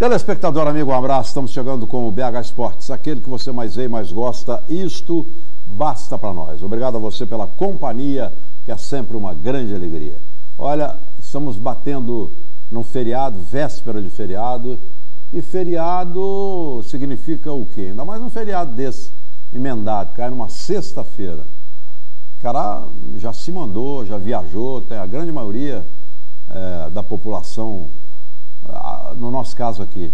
Telespectador amigo, um abraço. Estamos chegando com o BH Esportes, aquele que você mais vê e mais gosta. Isto basta para nós. Obrigado a você pela companhia, que é sempre uma grande alegria. Olha, estamos batendo num feriado, véspera de feriado. E feriado significa o quê? Ainda mais um feriado desse, emendado, cai numa sexta-feira. O cara já se mandou, já viajou, tem a grande maioria da população, no nosso caso aqui,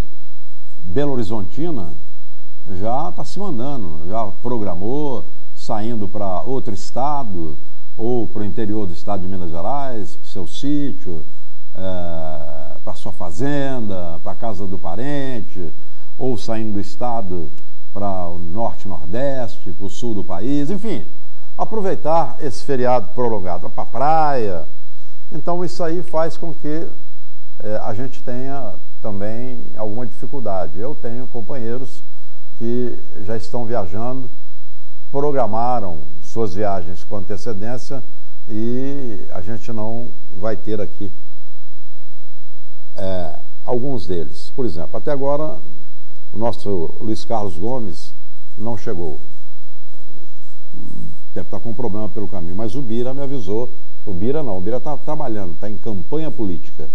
Belo Horizontina, já está se mandando, já programou, saindo para outro estado, ou para o interior do estado de Minas Gerais, para o seu sítio, para sua fazenda, para a casa do parente, ou saindo do estado para o norte, nordeste, para o sul do país, enfim, aproveitar esse feriado prolongado para a praia. Então isso aí faz com que a gente tenha também alguma dificuldade. Eu tenho companheiros que já estão viajando, programaram suas viagens com antecedência e a gente não vai ter aqui alguns deles. Por exemplo, até agora o nosso Luiz Carlos Gomes não chegou. Deve estar com um problema pelo caminho, mas o Bira me avisou. O Bira está trabalhando, está em campanha política.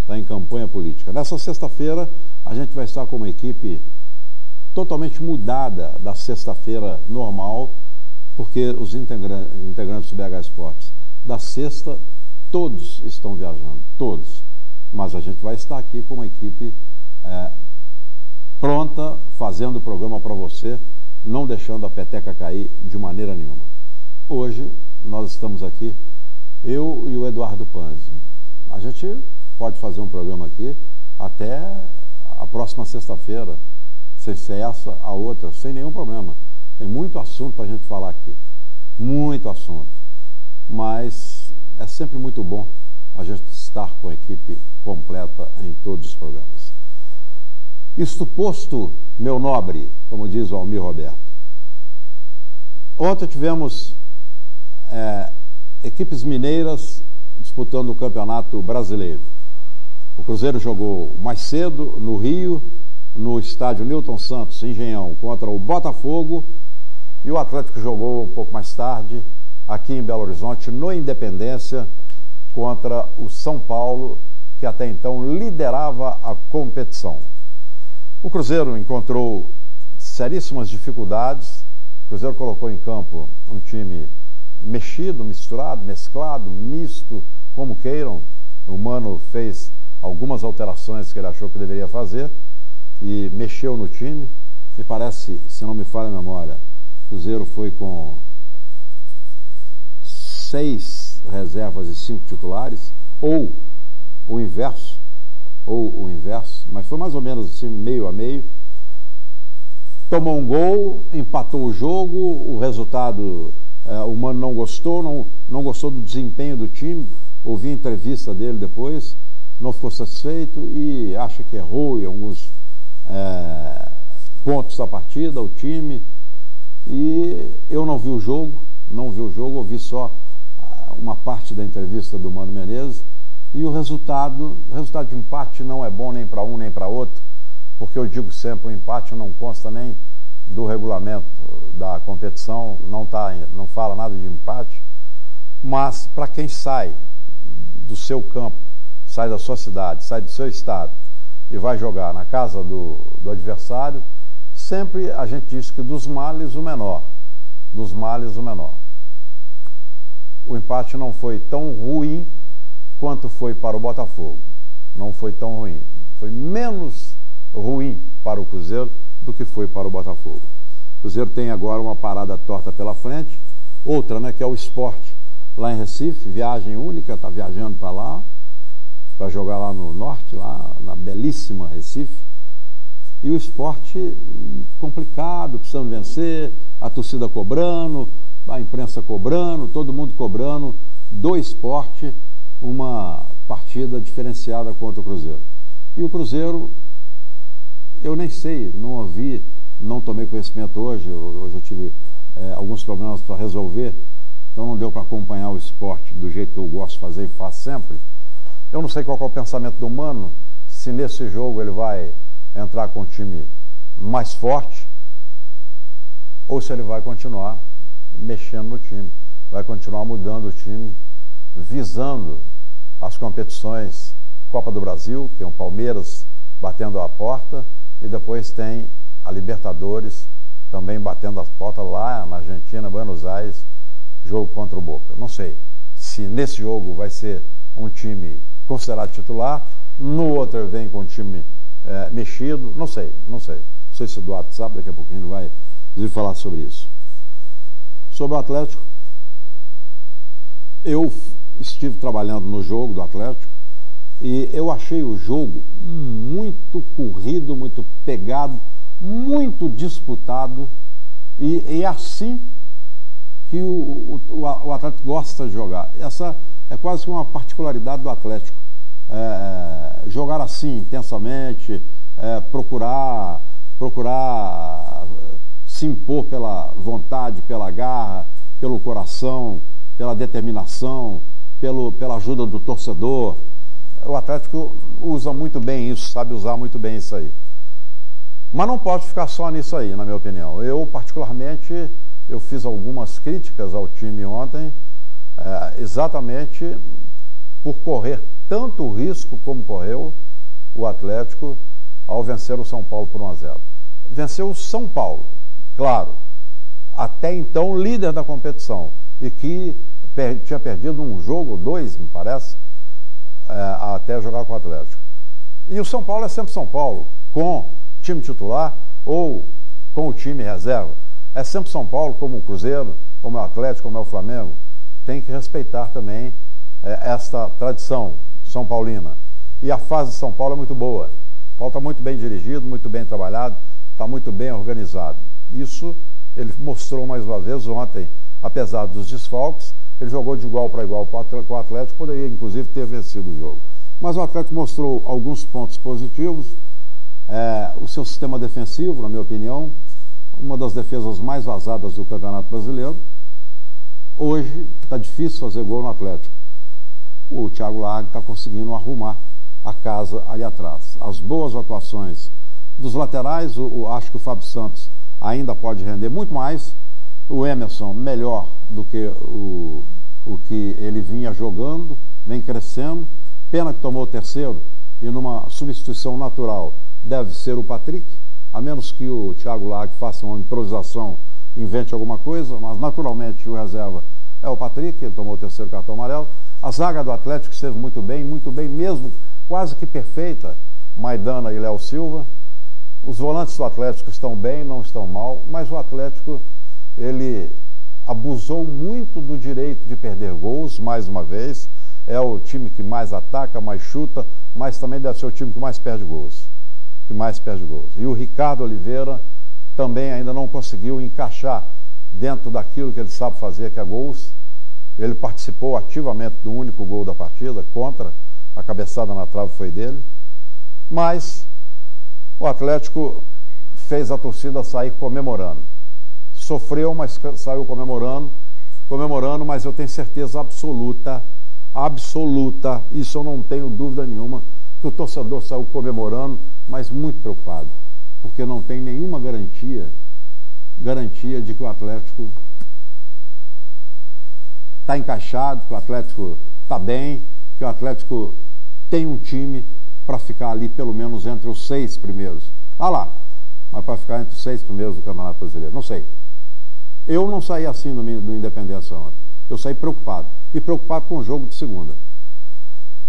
Está em campanha política. Nessa sexta-feira, a gente vai estar com uma equipe totalmente mudada da sexta-feira normal, porque os integrantes do BH Esportes da sexta, todos estão viajando, todos. Mas a gente vai estar aqui com uma equipe pronta, fazendo o programa para você, não deixando a peteca cair de maneira nenhuma. Hoje, nós estamos aqui, eu e o Eduardo Panzi. A gente pode fazer um programa aqui até a próxima sexta-feira, sem ser essa, a outra, sem nenhum problema. Tem muito assunto para a gente falar aqui, muito assunto. Mas é sempre muito bom a gente estar com a equipe completa em todos os programas. Isto posto, meu nobre, como diz o Almir Roberto. Ontem tivemos equipes mineiras disputando o Campeonato Brasileiro. O Cruzeiro jogou mais cedo no Rio, no estádio Newton Santos, Engenhão, contra o Botafogo, e o Atlético jogou um pouco mais tarde, aqui em Belo Horizonte, no Independência, contra o São Paulo, que até então liderava a competição. O Cruzeiro encontrou seríssimas dificuldades. O Cruzeiro colocou em campo um time mexido, misturado, mesclado, misto, como queiram. O Mano fez algumas alterações que ele achou que deveria fazer e mexeu no time. Me parece, se não me falha a memória, o Cruzeiro foi com 6 reservas e 5 titulares, ou o inverso, mas foi mais ou menos assim, meio a meio. Tomou um gol, empatou o jogo, o resultado, o Mano não gostou, não gostou do desempenho do time. Ouvi a entrevista dele depois, não ficou satisfeito e acha que errou em alguns pontos da partida, o time. E eu não vi o jogo, ouvi só uma parte da entrevista do Mano Menezes. E o resultado de empate não é bom nem para um nem para outro, porque eu digo sempre, o empate não consta nem do regulamento da competição, não fala nada de empate. Mas para quem sai do seu campo, sai da sua cidade, sai do seu estado e vai jogar na casa do adversário, sempre a gente diz que dos males o menor. O empate não foi tão ruim quanto foi para o Botafogo. Não foi tão ruim. Foi menos ruim para o Cruzeiro do que foi para o Botafogo. O Cruzeiro tem agora uma parada torta pela frente, outra, né, que é o Sport, lá em Recife, viagem única, está viajando para lá, para jogar lá no norte, lá na belíssima Recife. E o Sport complicado, precisando vencer, a torcida cobrando, a imprensa cobrando, todo mundo cobrando do Sport uma partida diferenciada contra o Cruzeiro. E o Cruzeiro, eu nem sei, não ouvi, não tomei conhecimento hoje eu tive alguns problemas para resolver, então não deu para acompanhar o Sport do jeito que eu gosto de fazer e faço sempre. Eu não sei qual é o pensamento do Mano, se nesse jogo ele vai entrar com um time mais forte, ou se ele vai continuar mexendo no time, vai continuar mudando o time, visando as competições Copa do Brasil, tem o Palmeiras batendo a porta, e depois tem a Libertadores também batendo as portas lá na Argentina, Buenos Aires, jogo contra o Boca. Não sei se nesse jogo vai ser um time considerado titular, no outro ele vem com um time mexido, não sei. Não sei se do WhatsApp daqui a pouquinho ele vai falar sobre isso. Sobre o Atlético, eu estive trabalhando no jogo do Atlético e eu achei o jogo muito corrido, muito pegado, muito disputado, e é assim que o Atlético gosta de jogar. Essa é quase que uma particularidade do Atlético, jogar assim intensamente, procurar se impor pela vontade, pela garra, pelo coração, pela determinação, pela ajuda do torcedor. O Atlético usa muito bem isso, sabe usar muito bem isso aí. Mas não pode ficar só nisso aí, na minha opinião. Eu, particularmente, eu fiz algumas críticas ao time ontem, exatamente por correr tanto risco como correu o Atlético ao vencer o São Paulo por 1-0. Venceu o São Paulo, claro, até então líder da competição, e que tinha perdido um jogo ou dois, me parece, até jogar com o Atlético. E o São Paulo é sempre São Paulo, com time titular ou com o time reserva. É sempre São Paulo, como o Cruzeiro, como é o Atlético, como é o Flamengo. Tem que respeitar também esta tradição são paulina. E a fase de São Paulo é muito boa. O Paulo está muito bem dirigido, muito bem trabalhado, está muito bem organizado. Isso ele mostrou mais uma vez ontem, apesar dos desfalques, ele jogou de igual para igual com o Atlético, poderia inclusive ter vencido o jogo. Mas o Atlético mostrou alguns pontos positivos, o seu sistema defensivo, na minha opinião, uma das defesas mais vazadas do Campeonato Brasileiro. Hoje está difícil fazer gol no Atlético. O Thiago Largue está conseguindo arrumar a casa ali atrás. As boas atuações dos laterais, acho que o Fábio Santos ainda pode render muito mais. O Emerson melhor do que o que ele vinha jogando, vem crescendo. Pena que tomou o terceiro, e numa substituição natural deve ser o Patrick, a menos que o Thiago Largue faça uma improvisação, invente alguma coisa, mas naturalmente o reserva é o Patrick, ele tomou o terceiro cartão amarelo. A zaga do Atlético esteve muito bem mesmo, quase que perfeita, Maidana e Léo Silva. Os volantes do Atlético estão bem, não estão mal, mas o Atlético, ele abusou muito do direito de perder gols, mais uma vez. É o time que mais ataca, mais chuta, mas também deve ser o time que mais perde gols. E o Ricardo Oliveira também ainda não conseguiu encaixar dentro daquilo que ele sabe fazer, que é gols. Ele participou ativamente do único gol da partida, contra, a cabeçada na trave foi dele. Mas o Atlético fez a torcida sair comemorando. Sofreu, mas saiu comemorando, mas eu tenho certeza absoluta, isso eu não tenho dúvida nenhuma, que o torcedor saiu comemorando, mas muito preocupado, porque não tem nenhuma garantia de que o Atlético está encaixado, que o Atlético está bem, que o Atlético tem um time para ficar ali pelo menos entre os 6 primeiros. Mas para ficar entre os 6 primeiros do Campeonato Brasileiro, não sei. Eu não saí assim do Independência ontem. Eu saí preocupado. E preocupado com o jogo de segunda.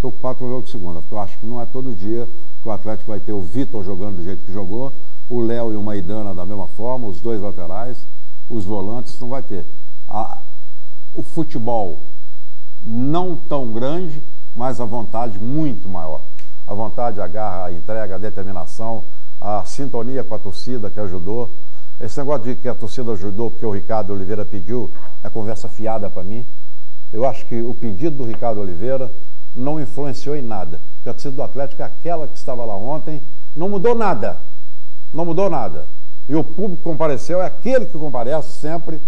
Porque eu acho que não é todo dia que o Atlético vai ter o Vitor jogando do jeito que jogou, o Léo e o Maidana da mesma forma, os dois laterais, os volantes, não vai ter. O futebol não tão grande, mas a vontade muito maior. A vontade, a garra, a entrega, a determinação, a sintonia com a torcida que ajudou. Esse negócio de que a torcida ajudou porque o Ricardo Oliveira pediu, é conversa fiada para mim. Eu acho que o pedido do Ricardo Oliveira não influenciou em nada. Porque a torcida do Atlético é aquela que estava lá ontem, não mudou nada. E o público compareceu, é aquele que comparece sempre.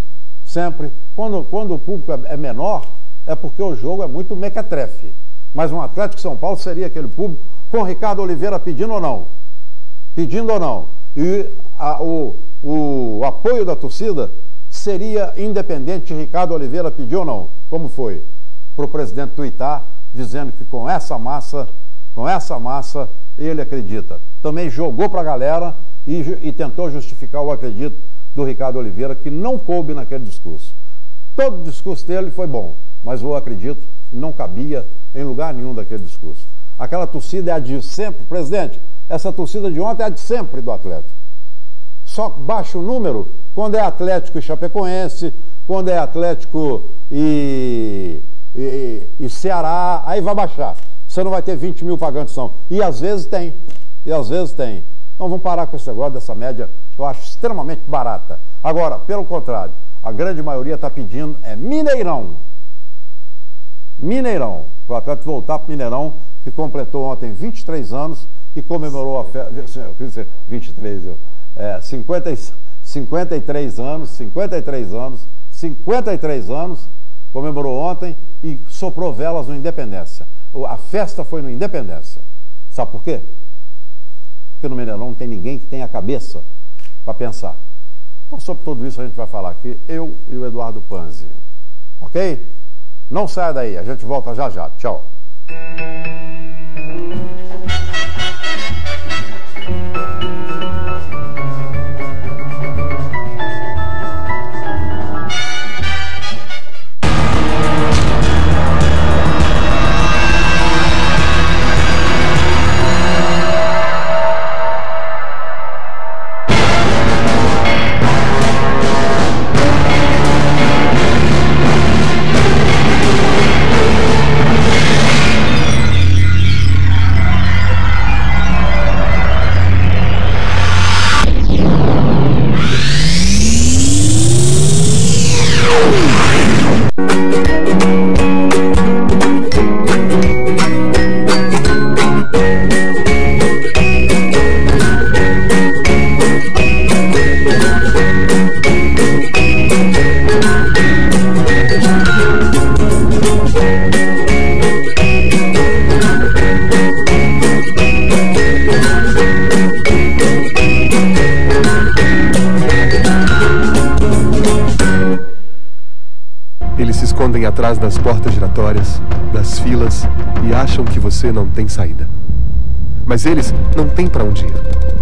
Quando o público é menor, é porque o jogo é muito mequetrefe. Mas um Atlético São Paulo seria aquele público com o Ricardo Oliveira pedindo ou não? pedindo ou não, e o apoio da torcida seria independente de Ricardo Oliveira pedir ou não. Como foi? Para o presidente tuitar, dizendo que com essa massa, ele acredita. Também jogou para a galera e tentou justificar o acredito do Ricardo Oliveira, que não coube naquele discurso. Todo o discurso dele foi bom, mas o acredito não cabia em lugar nenhum daquele discurso. Aquela torcida é a de sempre, presidente, essa torcida de ontem é a de sempre do Atlético. Só baixa o número quando é Atlético e Chapecoense, quando é Atlético e Ceará, aí vai baixar. Você não vai ter 20 mil pagantes, não. E às vezes tem. Então vamos parar com esse negócio dessa média que eu acho extremamente barata. Agora, pelo contrário, a grande maioria está pedindo Mineirão. Mineirão. Para o Atlético voltar para o Mineirão, que completou ontem 23 anos e comemorou a festa. 53 anos, comemorou ontem e soprou velas no Independência. A festa foi no Independência. Sabe por quê? Porque no Mineirão não tem ninguém que tenha a cabeça para pensar. Então, sobre tudo isso a gente vai falar aqui, eu e o Eduardo Panzi. Ok? Não saia daí, a gente volta já já. Tchau. Atrás das portas giratórias, das filas, e acham que você não tem saída. Mas eles não têm para onde ir,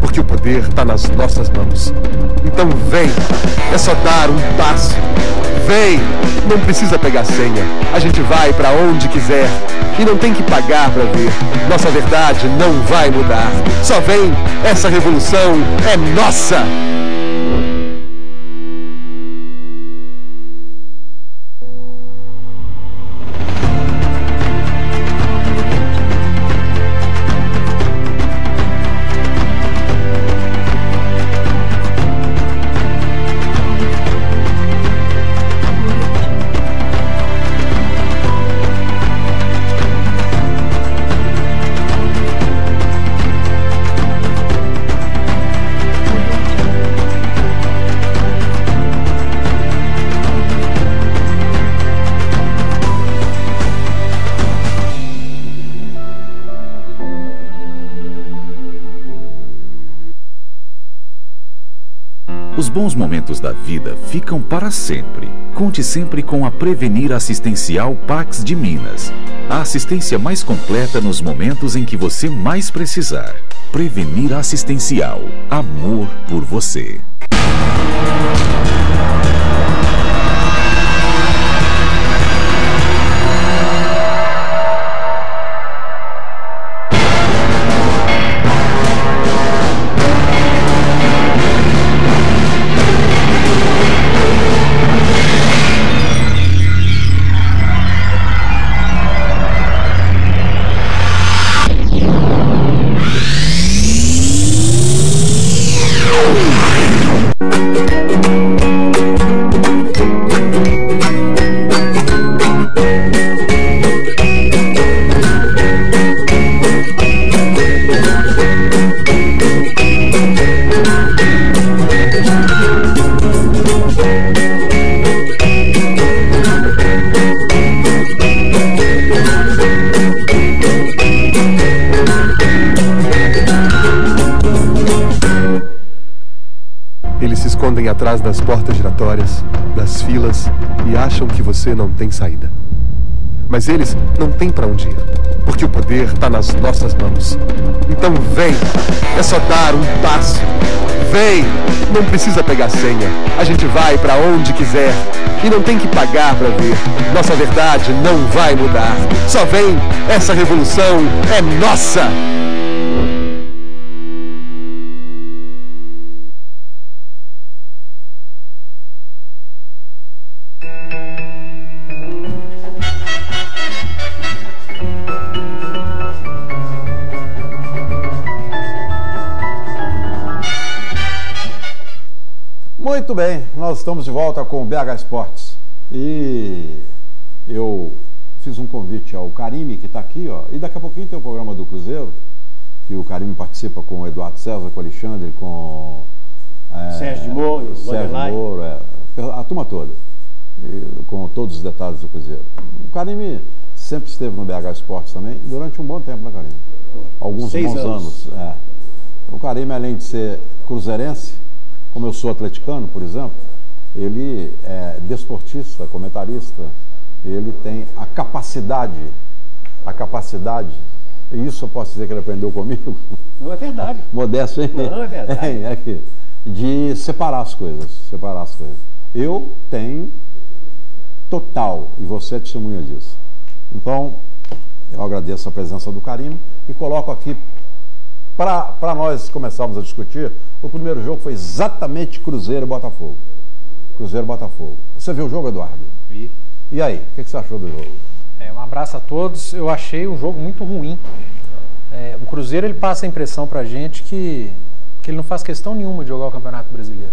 porque o poder está nas nossas mãos. Então vem, é só dar um passo. Vem, não precisa pegar senha, a gente vai para onde quiser e não tem que pagar para ver. Nossa verdade não vai mudar. Só vem, essa revolução é nossa! Os bons momentos da vida ficam para sempre. Conte sempre com a Prevenir Assistencial Pax de Minas. A assistência mais completa nos momentos em que você mais precisar. Prevenir Assistencial. Amor por você. atrás das portas giratórias, das filas e acham que você não tem saída. Mas eles não têm para onde ir, porque o poder está nas nossas mãos. Então vem, é só dar um passo. Vem, não precisa pegar senha, a gente vai para onde quiser e não tem que pagar para ver. Nossa verdade não vai mudar. Só vem, essa revolução é nossa! Muito bem, nós estamos de volta com o BH Esportes e eu fiz um convite ao Carime, que está aqui, ó, e daqui a pouquinho tem o programa do Cruzeiro, que o Carime participa com o Eduardo César, com o Alexandre, com Sérgio Moro, a turma toda, com todos os detalhes do Cruzeiro. O Carime sempre esteve no BH Esportes também, durante um bom tempo, né, Carime? Alguns bons anos. O Carime, além de ser cruzeirense, como eu sou atleticano, por exemplo, ele é desportista, comentarista, ele tem a capacidade, e isso eu posso dizer que ele aprendeu comigo. Não é verdade. Modesto, hein? Não é verdade. De separar as coisas, Eu tenho total, e você é testemunha disso. Então, eu agradeço a presença do Carime e coloco aqui, para nós começarmos a discutir, o primeiro jogo foi exatamente Cruzeiro e Botafogo. Você viu o jogo, Eduardo? Vi. E aí, o que você achou do jogo? Um abraço a todos. Eu achei um jogo muito ruim. O Cruzeiro, ele passa a impressão pra gente que ele não faz questão nenhuma de jogar o Campeonato Brasileiro.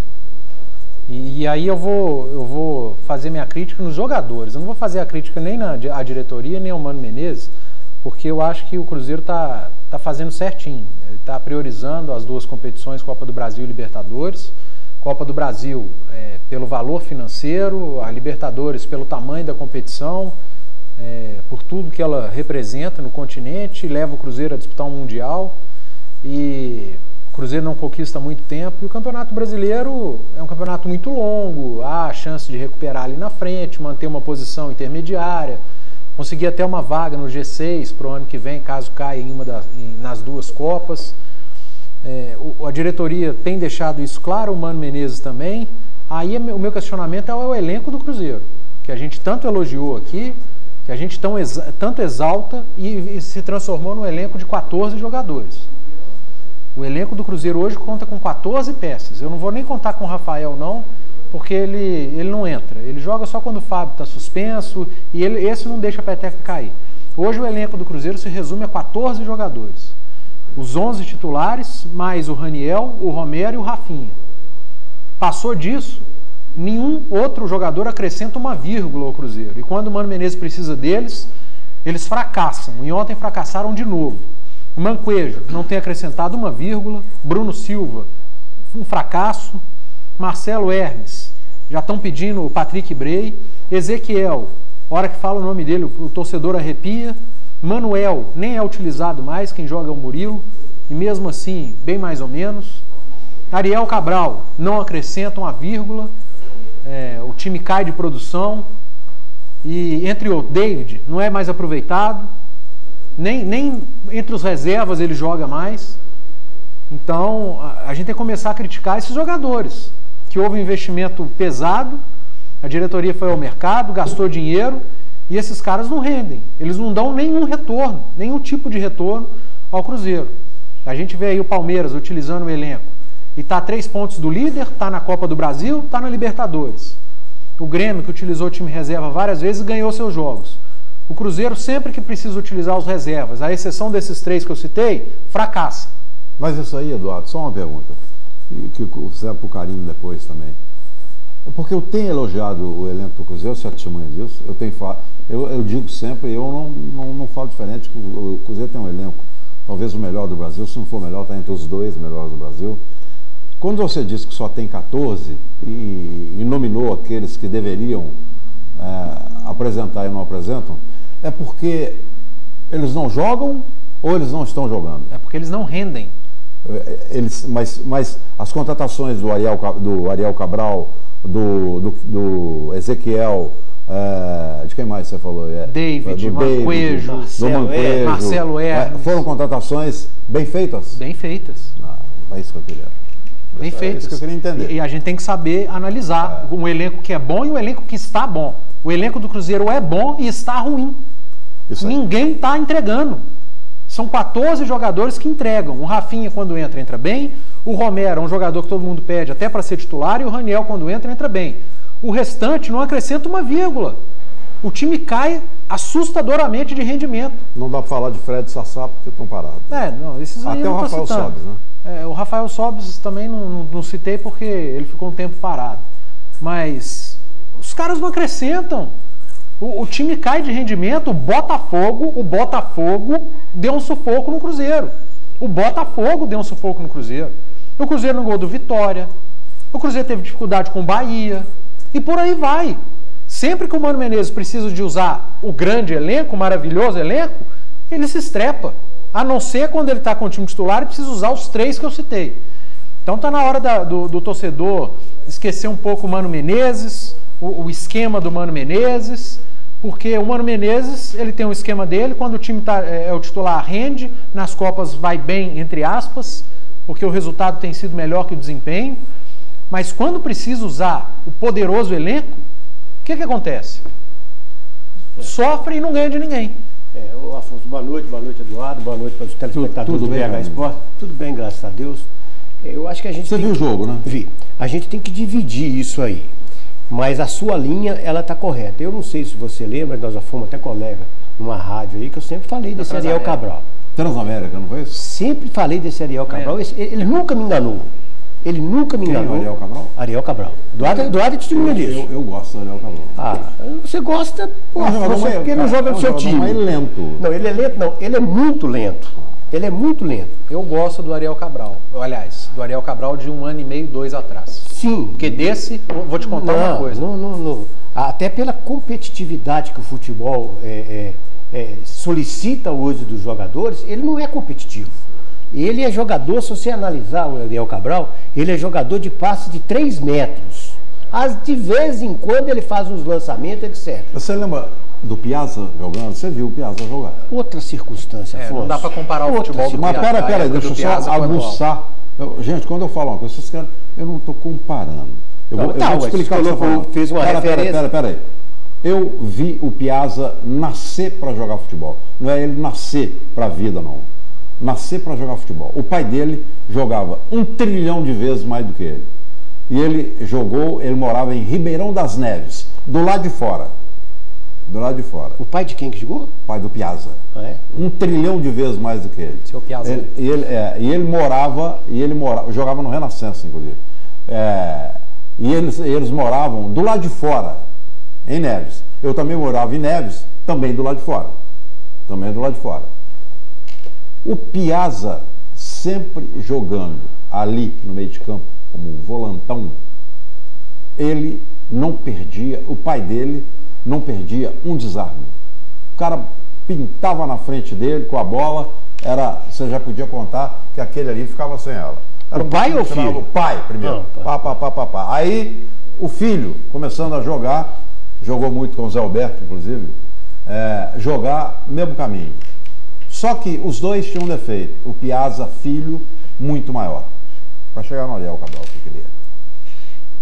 E aí eu vou fazer minha crítica nos jogadores. Eu não vou fazer a crítica nem à diretoria, nem ao Mano Menezes, porque eu acho que o Cruzeiro tá fazendo certinho. Ele está priorizando as duas competições, Copa do Brasil e Libertadores. Copa do Brasil pelo valor financeiro, a Libertadores pelo tamanho da competição, por tudo que ela representa no continente, leva o Cruzeiro a disputar um Mundial. E o Cruzeiro não conquista há muito tempo. E o Campeonato Brasileiro é um campeonato muito longo, há a chance de recuperar ali na frente, manter uma posição intermediária, conseguir até uma vaga no G6 para o ano que vem, caso caia nas duas Copas. A diretoria tem deixado isso claro, o Mano Menezes também. Aí o meu questionamento é o elenco do Cruzeiro, que a gente tanto elogiou aqui, que a gente tanto exalta e se transformou num elenco de 14 jogadores. O elenco do Cruzeiro hoje conta com 14 peças. Eu não vou nem contar com o Rafael, não, porque ele não entra. Ele joga só quando o Fábio está suspenso e esse não deixa a peteca cair. Hoje o elenco do Cruzeiro se resume a 14 jogadores. Os 11 titulares, mais o Raniel, o Romero e o Rafinha. Passou disso, nenhum outro jogador acrescenta uma vírgula ao Cruzeiro. E quando o Mano Menezes precisa deles, eles fracassam. E ontem fracassaram de novo. O Manquejo não tem acrescentado uma vírgula. Bruno Silva, um fracasso. Marcelo Hermes, já estão pedindo o Patrick Bray. Ezequiel, hora que fala o nome dele, o torcedor arrepia. Manuel nem é utilizado mais, quem joga é o Murilo, e mesmo assim, bem mais ou menos. Ariel Cabral, não acrescenta uma vírgula, o time cai de produção, e entre outros, David não é mais aproveitado, nem entre os reservas ele joga mais. Então, a gente tem que começar a criticar esses jogadores, que houve um investimento pesado, a diretoria foi ao mercado, gastou dinheiro, e esses caras não rendem, eles não dão nenhum retorno, nenhum tipo de retorno ao Cruzeiro. A gente vê aí o Palmeiras utilizando o elenco, e está a 3 pontos do líder, está na Copa do Brasil, está na Libertadores. O Grêmio, que utilizou o time reserva várias vezes, ganhou seus jogos. O Cruzeiro, sempre que precisa utilizar os reservas, à exceção desses 3 que eu citei, fracassa. Mas isso aí, Eduardo, só uma pergunta, que você para o Carime depois também. Porque eu tenho elogiado o elenco do Cruzeiro, você é testemunha disso, eu digo sempre, eu não falo diferente, que o Cruzeiro tem um elenco, talvez o melhor do Brasil, se não for o melhor, está entre os 2 melhores do Brasil. Quando você disse que só tem 14 e nominou aqueles que deveriam apresentar e não apresentam, é porque eles não jogam ou eles não estão jogando? É porque eles não rendem. Mas as contratações do Ariel Cabral, do Ezequiel, de quem mais você falou? David, Manquejo, Marcelo Hermes. Foram contratações bem feitas? Bem feitas. É isso que eu queria. Bem feitas. É isso que eu queria entender. E a gente tem que saber analisar um elenco que é bom e um elenco que está bom. O elenco do Cruzeiro é bom e está ruim. Ninguém está entregando. São 14 jogadores que entregam. O Rafinha, quando entra bem. O Romero é um jogador que todo mundo pede até para ser titular. E o Raniel, quando entra bem. O restante não acrescenta uma vírgula. O time cai assustadoramente de rendimento. Não dá para falar de Fred e Sassá porque estão parados. Não, esses aí até eu o Rafael Sobis, né? O Rafael Sobis também não citei porque ele ficou um tempo parado. Mas os caras não acrescentam. O time cai de rendimento. O Botafogo deu um sufoco no Cruzeiro. O Botafogo deu um sufoco no Cruzeiro. O Cruzeiro no gol do Vitória. O Cruzeiro teve dificuldade com o Bahia. E por aí vai. Sempre que o Mano Menezes precisa de usar o grande elenco, o maravilhoso elenco, ele se estrepa. A não ser quando ele está com o time titular e precisa usar os 3 que eu citei. Então está na hora do torcedor esquecer um pouco o Mano Menezes, o esquema do Mano Menezes, porque o Mano Menezes ele tem um esquema dele, quando o time é o titular rende, nas Copas vai bem, entre aspas, porque o resultado tem sido melhor que o desempenho, mas quando precisa usar o poderoso elenco, o que acontece? Sofre e não ganha de ninguém. Afonso, boa noite Eduardo, boa noite para os telespectadores do BH Esporte. Tudo bem, graças a Deus. Eu acho que a gente Você viu o jogo, né? Vi. A gente tem que dividir isso aí. Mas a sua linha, ela está correta. Eu não sei se você lembra, nós já fomos até colega numa rádio aí, que eu sempre falei desse Ariel Cabral. Transamérica, não foi isso? Sempre falei desse Ariel Cabral. Ele nunca me enganou. Ele nunca me enganou. Quem é o Ariel Cabral? Ariel Cabral. Do Adit de Menezes. Eu gosto do Ariel Cabral. Você gosta, porque ele não joga no seu time. Mas ele é lento. Não, ele é lento, não. Ele é muito lento. Ele é muito lento. Eu gosto do Ariel Cabral. Aliás, do Ariel Cabral de 1 ano e meio, 2 atrás. Sim. Porque desse, vou te contar uma coisa. Não. Até pela competitividade que o futebol solicita hoje dos jogadores, ele não é competitivo. Ele é jogador, se você analisar o Ariel Cabral, ele é jogador de passe de 3 metros. De vez em quando ele faz uns lançamentos, etc. Você lembra do Piazza jogando? Você viu o Piazza jogar? Outra circunstância, Afonso. Não dá para comparar o futebol do Piazza. Mas peraí, deixa eu só aguçar. Gente, quando eu falo uma coisa, vocês querem, eu não estou comparando. Eu vou te explicar o que você falou. Fez uma referência. Peraí. Eu vi o Piazza nascer para jogar futebol. Não é ele nascer para a vida, não. Nascer para jogar futebol. O pai dele jogava 1 trilhão de vezes mais do que ele. E ele morava em Ribeirão das Neves, do lado de fora. Do lado de fora. O pai de quem que jogou? O pai do Piazza. 1 trilhão de vezes mais do que ele. Seu Piazza. Ele jogava no Renascença, inclusive. E eles moravam do lado de fora, em Neves. Eu também morava em Neves, também do lado de fora. Também do lado de fora. O Piazza sempre jogando ali no meio de campo, como um volantão, ele não perdia, o pai dele não perdia um desarme. O cara pintava na frente dele com a bola, você já podia contar que aquele ali ficava sem ela. Era o pai ou o filho? O pai primeiro. Pá. Aí o filho, começando a jogar, jogou muito com o Zé Alberto, inclusive, jogar mesmo caminho. Só que os dois tinham um defeito. O Piazza, filho, muito maior. Para chegar no Ariel Cabral, que eu queria.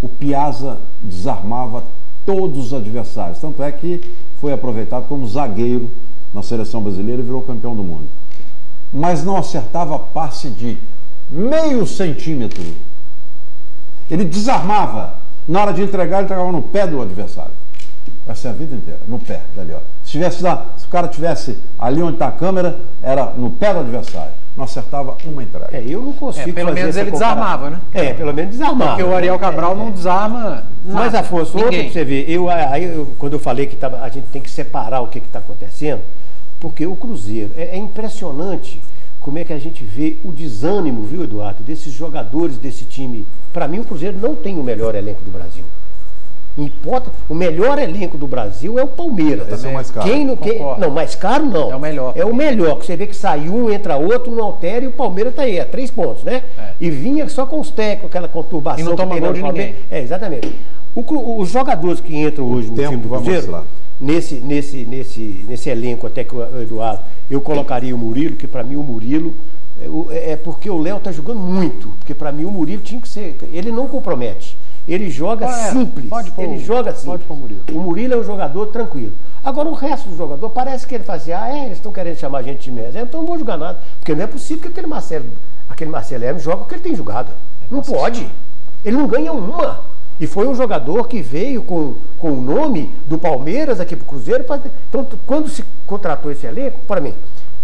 O Piazza desarmava todos os adversários. Tanto é que foi aproveitado como zagueiro na seleção brasileira e virou campeão do mundo. Mas não acertava passe de meio centímetro. Ele desarmava. Na hora de entregar, ele entregava no pé do adversário. Essa é a vida inteira, no pé, dali, ó. Se o cara tivesse ali onde está a câmera, era no pé do adversário. Não acertava uma entrega. Eu não consigo pelo fazer menos ele desarmava, né? Pelo menos desarmava. Porque o Ariel Cabral não desarma nada. Mas, Afonso, outra pra você ver, quando eu falei que a gente tem que separar o que está acontecendo, porque o Cruzeiro, é impressionante como é que a gente vê o desânimo, viu, Eduardo, desses jogadores desse time. Para mim, o Cruzeiro não tem o melhor elenco do Brasil. O melhor elenco do Brasil é o Palmeiras. Esse é o mais caro. Não, mais caro não. É o melhor. É o melhor, que você vê que sai um, entra outro, não altera, e o Palmeiras tá aí, 3 pontos, né? E vinha só com os técnicos, aquela conturbação. E não toma gol de ninguém. Exatamente. Os jogadores que entram hoje no time do Cruzeiro, nesse elenco até que o Eduardo, eu colocaria o Murilo, que para mim o Murilo, porque o Léo tá jogando muito, porque para mim o Murilo tinha que ser, ele não compromete. Ele joga simples. Ele joga simples. O Murilo é um jogador tranquilo. Agora o resto do jogador parece que ele faz assim, eles estão querendo chamar a gente de reserva, então não vou jogar nada. Porque não é possível que aquele Marcelo Hermes joga o que ele tem jogado. Não pode. Ele não ganha uma. E foi um jogador que veio com o nome do Palmeiras aqui pro Cruzeiro. Então, quando se contratou esse elenco, para mim,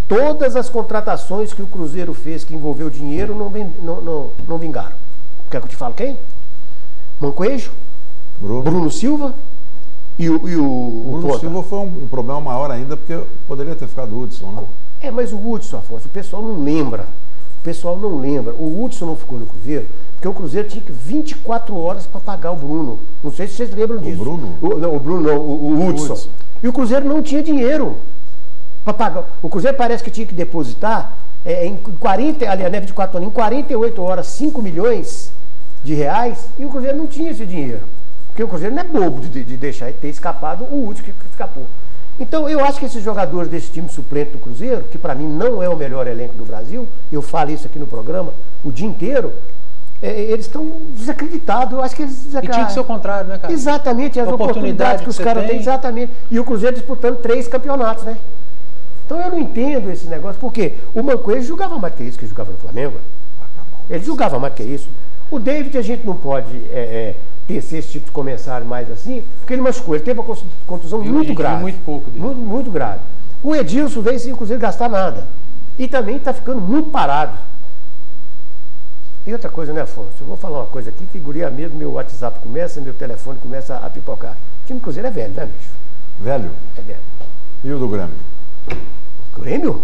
todas as contratações que o Cruzeiro fez que envolveu dinheiro não vingaram. Quer que eu te fale quem? Mancoejo, Bruno Silva e o Bruno Silva foi um problema maior ainda, porque poderia ter ficado o Hudson, né? Mas o Hudson, Afonso, o pessoal não lembra. O Hudson não ficou no Cruzeiro, porque o Cruzeiro tinha que 24 horas para pagar o Bruno. Não sei se vocês lembram disso. O Hudson. E o Cruzeiro não tinha dinheiro para pagar. O Cruzeiro parece que tinha que depositar em 48 horas, 5 milhões de reais, e o Cruzeiro não tinha esse dinheiro. Porque o Cruzeiro não é bobo de deixar ter escapado o Hudson que escapou. Então eu acho que esses jogadores desse time suplente do Cruzeiro, que para mim não é o melhor elenco do Brasil, eu falo isso aqui no programa o dia inteiro, eles estão desacreditados. Eu acho que eles E tinha que ser o contrário, né, cara? Exatamente, as oportunidades que os caras têm, exatamente. E o Cruzeiro disputando 3 campeonatos, né? Então eu não entendo esse negócio, porque o Mancoejo jogava mais que isso que jogava no Flamengo. Ele jogava mais que isso. O David a gente não pode tecer esse tipo de comentário mais assim, porque ele machucou, ele teve uma contusão muito grave. Muito pouco dele. Muito grave. O Edilson veio sem o Cruzeiro gastar nada. E também está ficando muito parado. E outra coisa, né, Afonso? Eu vou falar uma coisa aqui, que guria mesmo, meu WhatsApp começa, meu telefone começa a pipocar. O time do Cruzeiro é velho, né, bicho? Velho? É velho. E o do Grêmio? Grêmio?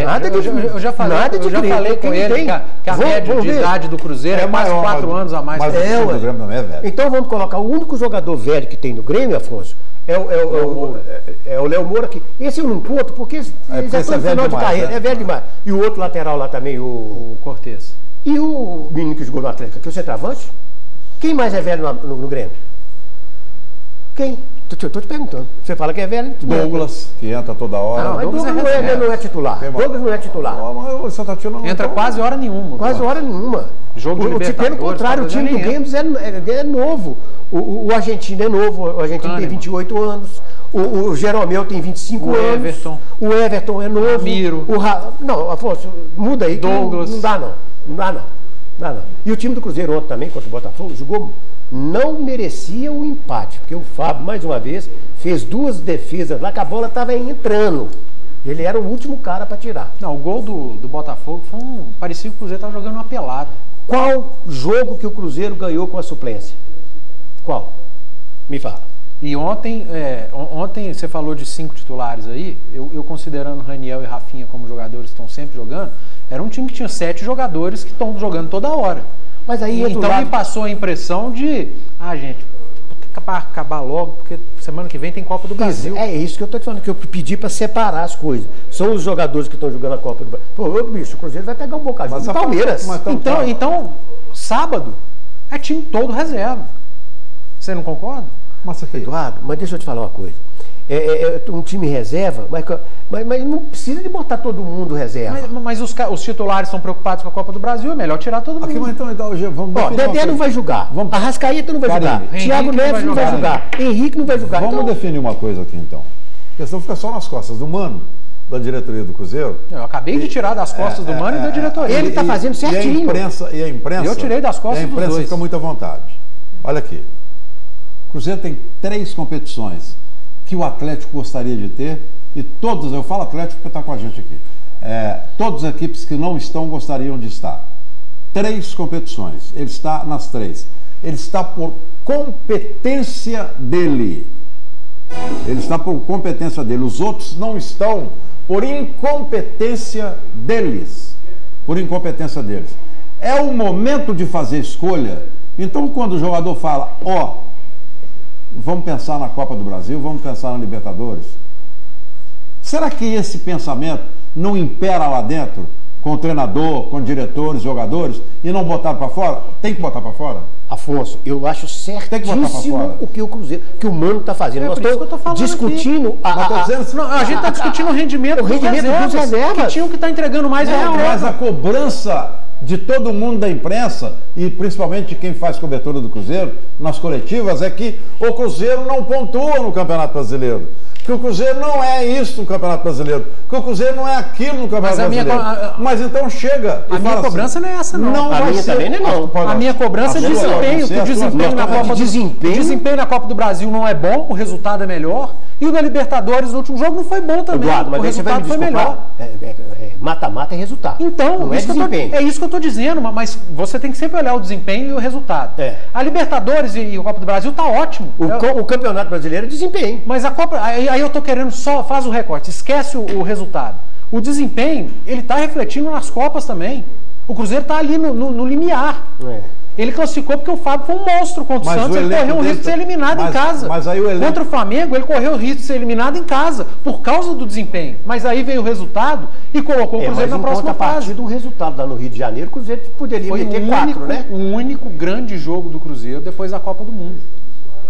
Nada de eu já falei com ele que a média de idade do Cruzeiro é mais 4 anos a mais. Mas o time do Grêmio também é velho. Então vamos colocar o único jogador velho que tem no Grêmio, Afonso, é o Léo Moura aqui. Esse eu não conto porque ele já está no final de carreira, é velho demais. E o outro lateral lá também, o Cortez. E o menino que jogou no Atlético, que é o centroavante? Quem mais é velho no Grêmio? Quem? Tô te perguntando. Você fala que é velho? Douglas, que entra toda hora. Não, mas Douglas não é titular. Douglas não é titular. Entra quase hora nenhuma. Quase hora nenhuma. Jogo de Libertadores. Pelo contrário, o time do Grêmio é novo. O argentino é novo. O argentino tem 28 anos. O Jeromel tem 25 anos. O Everton é novo. Ramiro. Não, Afonso, muda aí. Douglas. Não dá não. E o time do Cruzeiro ontem também, contra o Botafogo, jogou... Não merecia o empate, porque o Fábio, mais uma vez, fez 2 defesas lá que a bola estava entrando. Ele era o último cara para tirar. Não, o gol do Botafogo foi parecia que o Cruzeiro estava jogando uma pelada. Qual jogo que o Cruzeiro ganhou com a suplência? Qual? Me fala. E ontem você falou de 5 titulares aí, eu considerando Raniel e Rafinha como jogadores que estão sempre jogando, era um time que tinha 7 jogadores que estão jogando toda hora. Mas aí então me passou a impressão de, gente, vou ter que acabar logo, porque semana que vem tem Copa do Brasil. É isso que eu tô te falando, que eu pedi para separar as coisas. São os jogadores que estão jogando a Copa do Brasil. Pô, bicho, o Cruzeiro vai pegar o Boca Juniors do Palmeiras. Então, sábado é time todo reserva. Você não concorda? Eduardo, mas deixa eu te falar uma coisa. Um time reserva, mas não precisa de botar todo mundo reserva. Mas os titulares estão preocupados com a Copa do Brasil, é melhor tirar todo mundo. Aqui, então vamos Dedé não vai jogar, Arrascaeta não vai jogar, Thiago Neves não vai jogar, Henrique não vai jogar. Vamos definir uma coisa aqui então. A questão fica só nas costas do Mano, da diretoria do Cruzeiro. Eu acabei de tirar das costas do Mano e da diretoria. Ele está fazendo certinho. E a imprensa... Eu tirei das costas dos dois. A imprensa fica muito à vontade. Olha aqui. O Cruzeiro tem 3 competições que o Atlético gostaria de ter, e todos, eu falo Atlético porque está com a gente aqui, todas as equipes que não estão gostariam de estar. 3 competições, ele está nas 3. Ele está por competência dele. Os outros não estão por incompetência deles. É o momento de fazer escolha. Então, quando o jogador fala, vamos pensar na Copa do Brasil, vamos pensar na Libertadores. Será que esse pensamento não impera lá dentro, com o treinador, com diretores, jogadores, e não botar para fora? Tem que botar para fora? Afonso, eu acho certíssimo o que o Cruzeiro, que o Mano está fazendo. Nós estamos discutindo a gente está discutindo o rendimento dos reservas, que tinham que estar entregando mais mas a cobrança de todo mundo da imprensa, e principalmente de quem faz cobertura do Cruzeiro, nas coletivas, é que o Cruzeiro não pontua no Campeonato Brasileiro. Que o Cruzeiro não é isso no Campeonato Brasileiro. Que o Cruzeiro não é aquilo no Campeonato Brasileiro. Mas então chega. A minha cobrança não é essa, não. Não vai ser. Também não. A minha cobrança é desempenho. O desempenho na Copa desempenho na Copa do Brasil não é bom, o resultado é melhor. E o da Libertadores, no último jogo, não foi bom também. Eduardo, mas o resultado foi melhor. Mata-mata é resultado. Então, não é desempenho. É isso que eu estou dizendo, mas você tem que sempre olhar o desempenho e o resultado. A Libertadores e a Copa do Brasil tá ótimo. O Campeonato Brasileiro é desempenho. Mas a Copa... Aí eu tô querendo faz o recorte, esquece o resultado. O desempenho, ele tá refletindo nas Copas também. O Cruzeiro tá ali no limiar. Ele classificou porque o Fábio foi um monstro contra o Santos, ele correu o risco de ser eliminado em casa. Contra o Flamengo, ele correu o risco de ser eliminado em casa, por causa do desempenho. Mas aí veio o resultado e colocou o Cruzeiro na próxima fase. A partir do resultado lá no Rio de Janeiro, o Cruzeiro poderia meter 4, né? O único grande jogo do Cruzeiro depois da Copa do Mundo.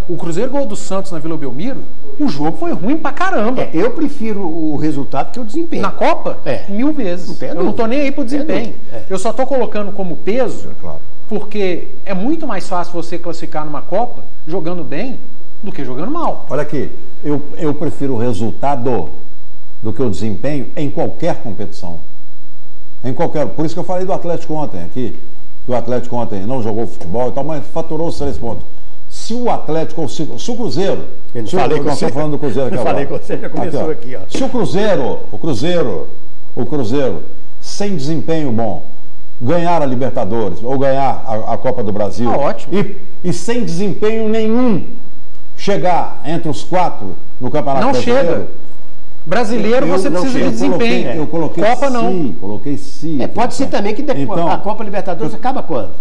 O Cruzeiro ganhou do Santos na Vila Belmiro, o jogo foi ruim pra caramba. Eu prefiro o resultado que o desempenho. Na Copa? 1000 vezes. Eu não tô nem aí pro desempenho. Eu só tô colocando como peso, porque é muito mais fácil você classificar numa Copa jogando bem do que jogando mal. Olha aqui, eu prefiro o resultado do que o desempenho em qualquer competição. Por isso que eu falei do Atlético ontem aqui, que o Atlético ontem não jogou futebol e tal, mas faturou os 3 pontos. Se o Atlético, se o Cruzeiro, nós estamos falando do Cruzeiro aqui agora. Eu falei com você, já começou aqui, ó. Se o Cruzeiro, sem desempenho bom, ganhar a Libertadores ou ganhar a Copa do Brasil, ótimo. E sem desempenho nenhum chegar entre os 4 no Campeonato Brasileiro. Não chega. Brasileiro você precisa de desempenho. Eu coloquei Copa não. Coloquei sim. Pode ser também que depois a Copa Libertadores acaba quando?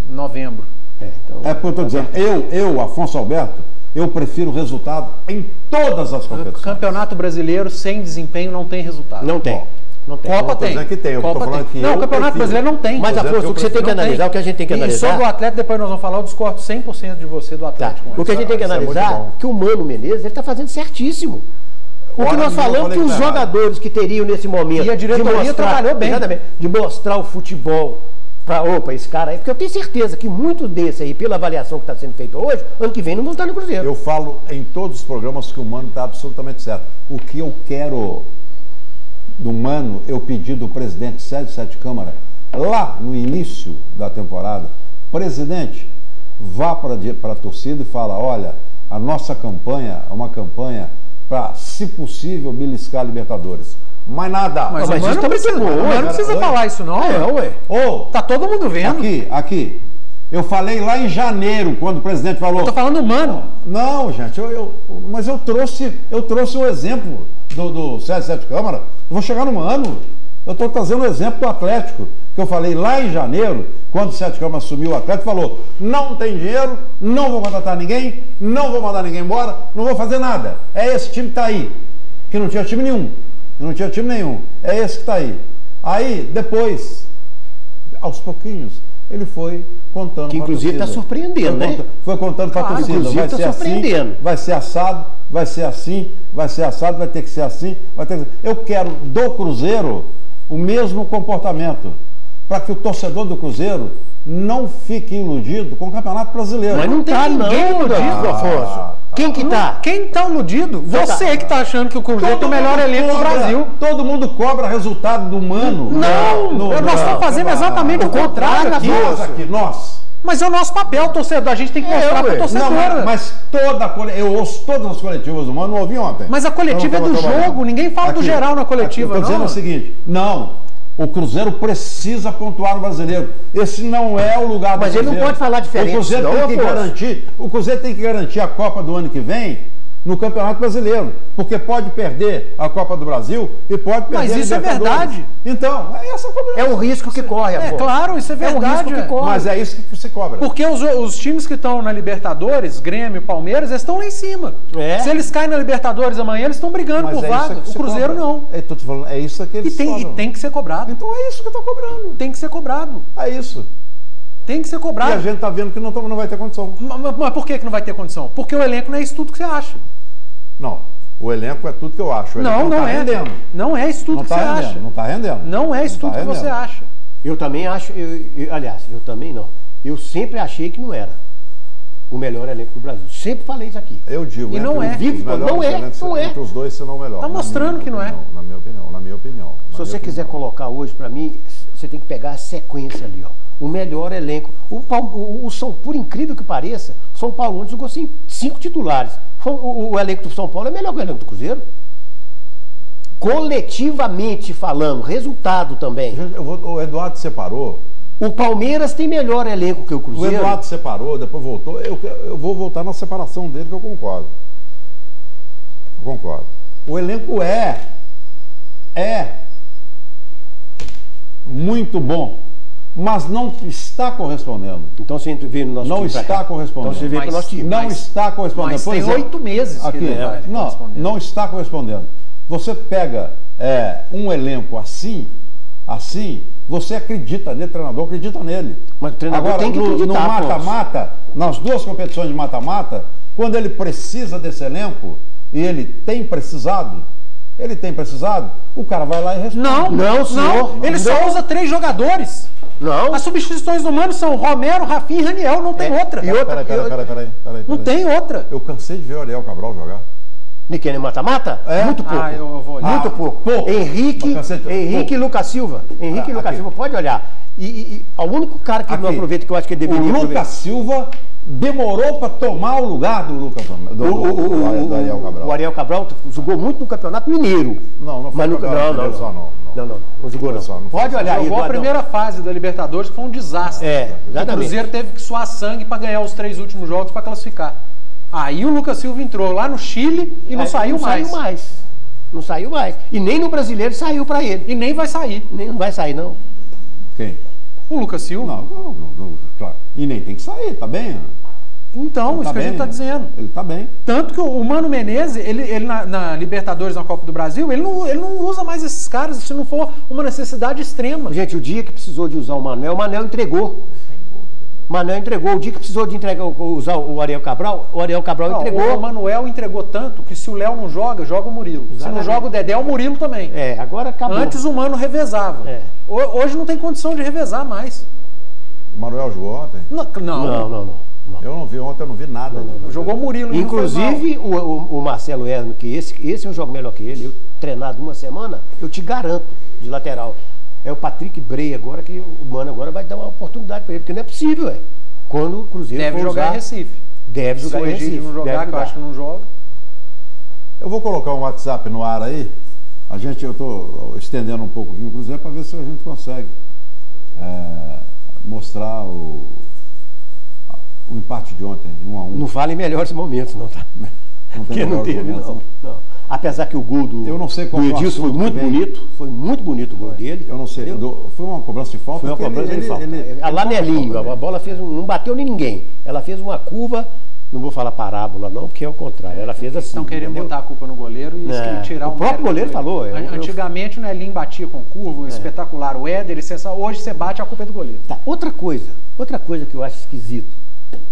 Novembro. Porque eu estou dizendo, eu, Afonso Alberto, eu prefiro resultado em todas as competições. Campeonato Brasileiro sem desempenho não tem resultado. Não tem. Não tem. Copa tem. Que tem. Copa tem. Não, o Campeonato Brasileiro não tem. Mas, Afonso, o que você tem que analisar, o que a gente tem que analisar... E sobre o Atlético, depois nós vamos falar, eu discordo 100% de você do Atlético. O que a gente tem que analisar é que o Mano Menezes, ele está fazendo certíssimo. O que nós falamos que os jogadores que teriam nesse momento... E a diretoria trabalhou bem. Exatamente. De mostrar o futebol... esse cara aí, porque eu tenho certeza que muito desse aí, pela avaliação que está sendo feita hoje, ano que vem não vão estar no Cruzeiro. Eu falo em todos os programas que o Mano está absolutamente certo. O que eu quero do Mano, eu pedi do presidente Sérgio Sete Câmara, lá no início da temporada, presidente, vá para a torcida e fala, olha, a nossa campanha é uma campanha para, se possível, beliscar a Libertadores. Mais nada. Mas o Mano não precisa falar isso não. Tá todo mundo vendo. Aqui. Eu falei lá em janeiro, quando o presidente falou... Eu tô falando do Mano. Não, gente, mas eu trouxe um exemplo do Sérgio Sete Câmara. Eu vou chegar no Mano. Eu estou trazendo o exemplo do Atlético, que eu falei lá em janeiro, quando o Sete Câmara assumiu o Atlético, falou, não tem dinheiro, não vou contratar ninguém, não vou mandar ninguém embora, não vou fazer nada. É esse time que está aí, que não tinha time nenhum. É esse que está aí. Aí, depois, aos pouquinhos, ele foi contando. Que inclusive está surpreendendo, né? Foi contando para a torcida. Vai ser assim, vai ser assado, vai ser assim, vai ser assado, vai ter que ser assim. Eu quero do Cruzeiro o mesmo comportamento, para que o torcedor do Cruzeiro não fique iludido com o Campeonato Brasileiro. Mas não está ninguém iludido, Afonso. Quem que tá? Quem tá iludido? Você que tá achando que o Cruzeiro tem o melhor elenco do Brasil. Todo mundo cobra resultado do Mano. Não, nós estamos fazendo exatamente o contrário aqui. Nós. Mas é o nosso papel, torcedor. A gente tem que mostrar para o torcedor. Não, mas eu ouço todas as coletivas do Mano, não ouvi ontem. Mas a coletiva é do jogo, ninguém fala do geral na coletiva, não. Eu tô dizendo o seguinte, o Cruzeiro precisa pontuar no Brasileiro. Esse não é o lugar do Cruzeiro. Mas ele não pode falar diferente. O Cruzeiro tem que garantir a Copa do ano que vem no Campeonato Brasileiro, porque pode perder a Copa do Brasil e pode perder Mas isso a Libertadores. é verdade. Então, é essa a cobrança. É o risco que corre, É amor. claro, isso é verdade. É o risco que corre. Mas é isso que se cobra. Porque os times que estão na Libertadores, Grêmio, Palmeiras, eles estão lá em cima. É. Se eles caem na Libertadores amanhã, eles estão brigando Mas por é isso vaga. que O se Cruzeiro cobra. não. É, tô te falando, é isso que eles cobram. E tem que ser cobrado. Então é isso que está cobrando. Tem que ser cobrado. É isso. Tem que ser E a cobrado. gente está vendo que não vai ter condição. Mas por que não vai ter condição? Porque o elenco não é isso tudo que você acha. Não. O elenco é tudo que eu acho. O elenco Não tá é. rendendo. Não é isso tudo Não que você está rendendo. acha. Não está rendendo. Não é isso Não tudo tá que você rendendo. acha. Eu também acho, aliás, eu também não. Eu sempre achei que não era o melhor elenco do Brasil. Sempre falei isso aqui. Eu digo, E não entre é. os Vivo, melhores não é, elencos, não é. entre os dois, se não o melhor. Tá Na mostrando minha que não é. opinião, Na minha opinião. Se você quiser colocar hoje pra mim, você tem que pegar a sequência ali, ó. O melhor elenco. O São, por incrível que pareça, São Paulo ontem jogou 5 titulares. O elenco do São Paulo é melhor que o elenco do Cruzeiro. Coletivamente falando, resultado também. O Eduardo separou. O Palmeiras tem melhor elenco que o O Cruzeiro. Eduardo separou, depois voltou. Eu vou voltar na separação dele, que eu concordo. O elenco é muito bom, mas não está correspondendo. Então você veio no nosso Não time pra está cá. correspondendo. Então você veio pro nosso time. Não está correspondendo. Mas Por tem exemplo, 8 meses que aqui, não vai corresponder. não está correspondendo. Você pega um elenco assim, você acredita nele, o treinador acredita nele. Mas o treinador Agora, tem que no acreditar, mata-mata, nas duas competições de mata-mata, quando ele precisa desse elenco, e ele tem precisado, o cara vai lá e responde. Não, senhor. Ele só usa 3 jogadores. Não. As substituições do Mano são Romero, Rafinha e Raniel. Não tem outra. E outra. Peraí. Não tem outra. Eu cansei de ver o Ariel Cabral jogar. Niquene mata-mata? É? Muito pouco. Eu vou olhar. Muito pouco. Henrique e Lucas Silva. Henrique e Lucas aqui. Silva, pode olhar. E o único cara que não Aqui. aproveita, que eu acho que ele deveria O Lucas aproveitar. Silva demorou para tomar o lugar do Lucas do Ariel Cabral. O Ariel Cabral jogou muito no Campeonato Mineiro. Não foi Mas no Campeonato Mineiro só, não. Não jogou não. Só, não foi Pode só. olhar aí, Jogou a Eduardão. primeira fase da Libertadores, que foi um desastre. É, O exatamente. Cruzeiro teve que suar sangue para ganhar os 3 últimos jogos para classificar. Aí o Lucas Silva entrou lá no Chile e não saiu mais. Não saiu mais. E nem no Brasileiro saiu pra ele. E nem vai sair. Nem não vai sair, não. Quem? O Lucas Silva. Não, claro. E nem tem que sair, tá bem? Então, isso que a gente está dizendo. Ele tá bem. Tanto que o Mano Menezes, ele na Libertadores, na Copa do Brasil, ele não usa mais esses caras se não for uma necessidade extrema. Gente, o dia que precisou de usar o Manel entregou. Manel entregou. O dia que precisou de usar o Ariel Cabral entregou. O Manuel entregou tanto que se o Léo não joga, joga o Murilo. Se não joga o Dedé, é o Murilo também. É, agora acabou. Antes o Mano revezava. É. Hoje não tem condição de revezar mais. O Manuel jogou ontem? Não. Eu não vi ontem, eu não vi nada. Jogou o Murilo. Inclusive, o Marcelo Herno, que esse eu jogo melhor que ele, eu treinado uma semana, eu te garanto, de lateral. É o Patrick Bray agora, que o Mano agora vai dar uma oportunidade para ele, porque não é possível, quando o Cruzeiro deve for jogar usar, em Recife. Deve jogar em Recife. Se o Egídio não jogar, que eu acho que não joga. Eu vou colocar um WhatsApp no ar aí. Eu estou estendendo um pouco aqui o Cruzeiro para ver se a gente consegue mostrar o empate de ontem, 1-1. Não fala em melhores momentos, não, tá? Porque não teve, não. Apesar que o gol do Edilson foi muito bonito. Foi muito bonito o gol dele. Eu não sei. Foi uma cobrança de falta? Foi uma cobrança de falta. A lanelinho, a bola não bateu em ninguém. Ela fez uma curva, não vou falar parábola não, porque é o contrário. Ela fez assim. Estão querendo botar a culpa no goleiro e tirar o próprio goleiro falou. Antigamente o Nelinho batia com curva, espetacular. O Éder, hoje você bate, a culpa é do goleiro. Tá. Outra coisa que eu acho esquisito,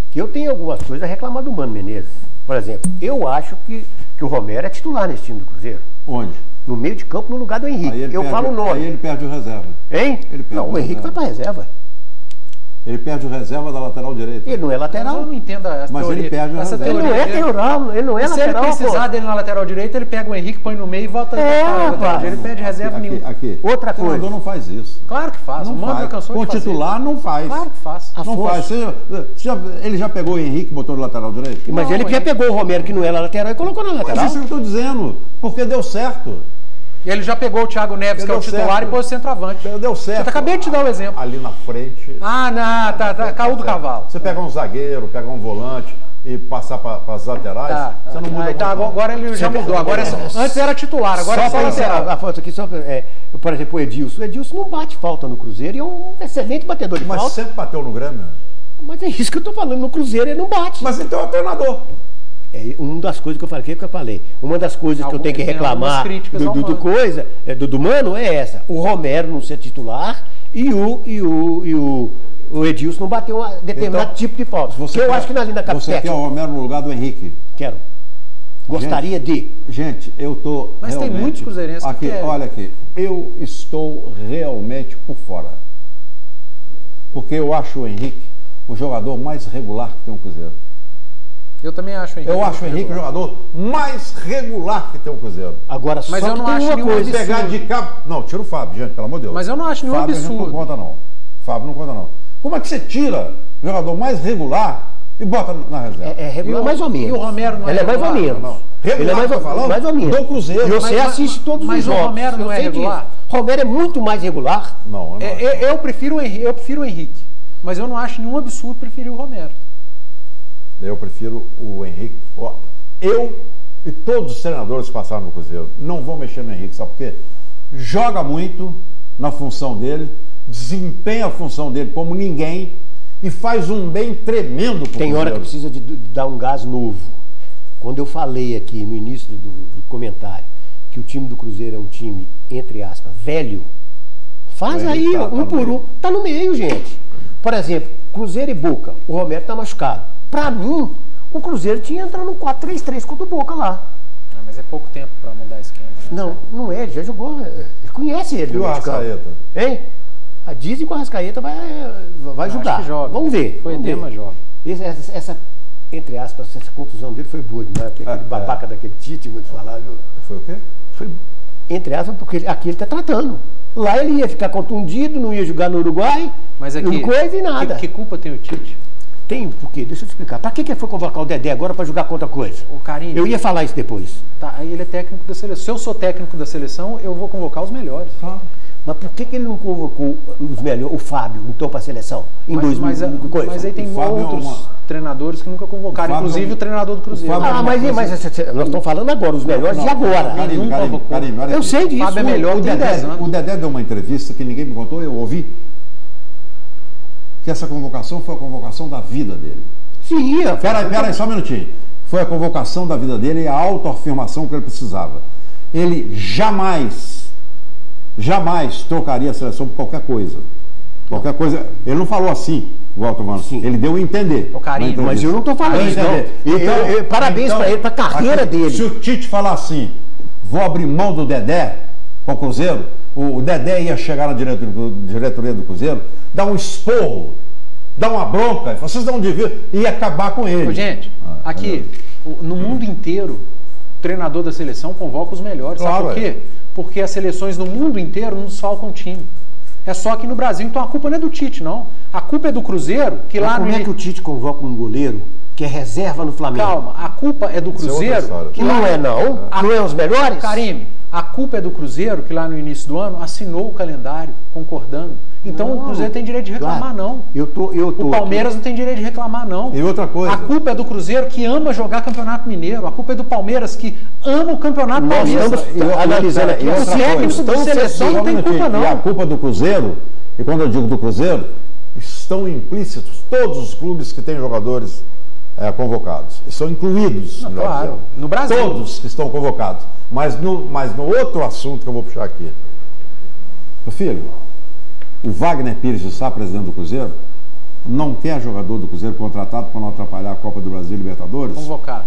que eu tenho algumas coisas a reclamar do Mano Menezes. Por exemplo, eu acho que o Romero é titular nesse time do Cruzeiro. Onde? No meio de campo, no lugar do Henrique. Falo o nome. Aí ele perde o reserva. Hein? O Henrique vai pra reserva. Ele perde o reserva da lateral direita. Ele não é lateral. Eu não entendo essa Mas teoria. ele perde essa a Ele teoria não é dele. lateral. Ele não é Se lateral. ele precisar dele na lateral direita, ele pega o Henrique, põe no meio e volta pra lateral direita. Ele perde reserva nenhuma. Aqui. Outra O treinador coisa. não faz isso. Claro que faz. Não O Mano faz. cansou Com de fazer. titular não faz. Claro que faz. Não faz. Ele já pegou o Henrique e botou no lateral direito? Mas Não, ele já pegou o Romero, que não era lateral, e colocou na Mas lateral. isso que eu estou dizendo. Porque deu certo. Ele já pegou o Thiago Neves, que é o titular, certo. e pôs o centroavante. Deu certo. Eu acabei de te dar o exemplo. Ali na frente. Caiu do cavalo. Você pega um zagueiro, pega um volante, e passar para as laterais, você não muda então, muito, agora ele já mudou. Agora antes era titular, agora é só lateral. A falta aqui, por exemplo, o Edilson. O Edilson não bate falta no Cruzeiro e é um excelente batedor de Mas falta. sempre bateu no Grêmio. Mas é isso que eu tô falando, no Cruzeiro ele não bate. Mas então é o treinador. É uma das coisas que eu falei, uma das coisas que eu tenho que reclamar do Mano é essa. O Romero não ser titular e o Edilson não bateu um determinado tipo de falta. Eu acho que na linha da Você quer o Romero no lugar do Henrique? Quero. Gostaria de. Gente, eu tô Mas realmente, tem muitos cruzeirenses que querem. Olha aqui, eu estou realmente por fora. Porque eu acho o Henrique o jogador mais regular que tem um Cruzeiro. Eu também acho o Henrique. Eu acho o Henrique o jogador mais regular que tem um Cruzeiro. Agora, mas só eu não acho nenhum absurdo. Pegar de cabo... Não, tira o Fábio, gente, pelo amor de Deus. Mas eu não acho nenhum Fábio absurdo. Não conta, não. Fábio não conta, não. Como é que você tira o jogador mais regular e bota na reserva? É regular mais ou menos. E o Romero não é regular? Ele é mais ou menos. Não. Regular, ele é mais ou menos. Do Cruzeiro. E você assiste todos os jogos. Mas o Romero não é regular? Romero é muito mais regular. Não, eu prefiro o Henrique. Mas eu não acho nenhum absurdo preferir o Romero. Eu prefiro o Henrique. Ó, eu e todos os treinadores que passaram no Cruzeiro não vão mexer no Henrique, sabe por quê? Joga muito na função dele, desempenha a função dele como ninguém e faz um bem tremendo pro Tem Cruzeiro. hora que precisa de dar um gás novo. Quando eu falei aqui no início do comentário que o time do Cruzeiro é um time, entre aspas, velho, faz aí um por um. Tá no meio, gente. Por exemplo, Cruzeiro e Boca, o Romero tá machucado. Pra mim, o Cruzeiro tinha entrado no 4-3-3 contra o Boca lá. Mas é pouco tempo pra mudar esquema. Né? Não é, ele já jogou, ele conhece ele. E o Arrascaeta? Hein? Dizem que o Arrascaeta vai jogar. Acho que joga. Vamos ver. Foi edema, joga. Essa, entre aspas, essa contusão dele foi boa demais, porque aquele babaca daquele Tite, vou te falar, viu? Foi o quê? Foi, entre aspas, porque aqui ele tá tratando. Lá ele ia ficar contundido, não ia jogar no Uruguai, mas aqui, não coisa e nada. Que culpa tem o Tite? Tem, por quê? Deixa eu te explicar. Pra que ele foi convocar o Dedé agora pra jogar contra coisa? O Carinho. Eu ia falar isso depois. Tá, ele é técnico da seleção. Se eu sou técnico da seleção, eu vou convocar os melhores. Claro. Mas por que ele não convocou os melhores, o Fábio, então, pra seleção? Em 2000 coisa? Mas aí tem outros treinadores que nunca convocaram, inclusive o treinador do Cruzeiro. Mas nós estamos falando agora, os melhores de agora. Carinho, olha eu aqui. sei disso. O Fábio é melhor que 10 anos. O Dedé deu uma entrevista que ninguém me contou, eu ouvi. Que essa convocação foi a convocação da vida dele. Sim, Peraí, só um minutinho. Foi a convocação da vida dele e a autoafirmação que ele precisava. Ele jamais trocaria a seleção por qualquer coisa. Qualquer coisa. Ele não falou assim, igual eu tô falando. Ele deu a entender. O Carinho, mas eu não estou falando isso, não. Então, parabéns para ele, para a carreira dele. Se o Tite falar assim, vou abrir mão do Dedé para o Cruzeiro, o Dedé ia chegar na diretoria do Cruzeiro, dar um esporro, dar uma bronca, vocês não deviam, e acabar com ele. Gente, aqui, no mundo inteiro, o treinador da seleção convoca os melhores. Claro, sabe por quê? Porque as seleções no mundo inteiro não desfalcam o time. É só aqui no Brasil. Então a culpa não é do Tite, não. A culpa é do Cruzeiro, que lá no... Como é que o Tite convoca um goleiro que é reserva no Flamengo? Calma, a culpa é do Cruzeiro... que não é, não. Não é os melhores? Carime, a culpa é do Cruzeiro, que lá no início do ano assinou o calendário, concordando. Então não, o Cruzeiro tem direito de reclamar, não. O Palmeiras não tem direito de reclamar, não. E outra coisa... A culpa é do Cruzeiro, que ama jogar Campeonato Mineiro. A culpa é do Palmeiras, que ama o Campeonato Paulista. Analisando aqui. O técnico da seleção não tem culpa, não. E a culpa do Cruzeiro, e quando eu digo do Cruzeiro, estão implícitos todos os clubes que têm jogadores convocados. Estão incluídos. Não, claro, no Brasil. Todos que estão convocados. Mas no outro assunto que eu vou puxar aqui. Meu filho, o Wagner Pires, que está presidente do Cruzeiro, não quer jogador do Cruzeiro contratado para não atrapalhar a Copa do Brasil e Libertadores? Convocado.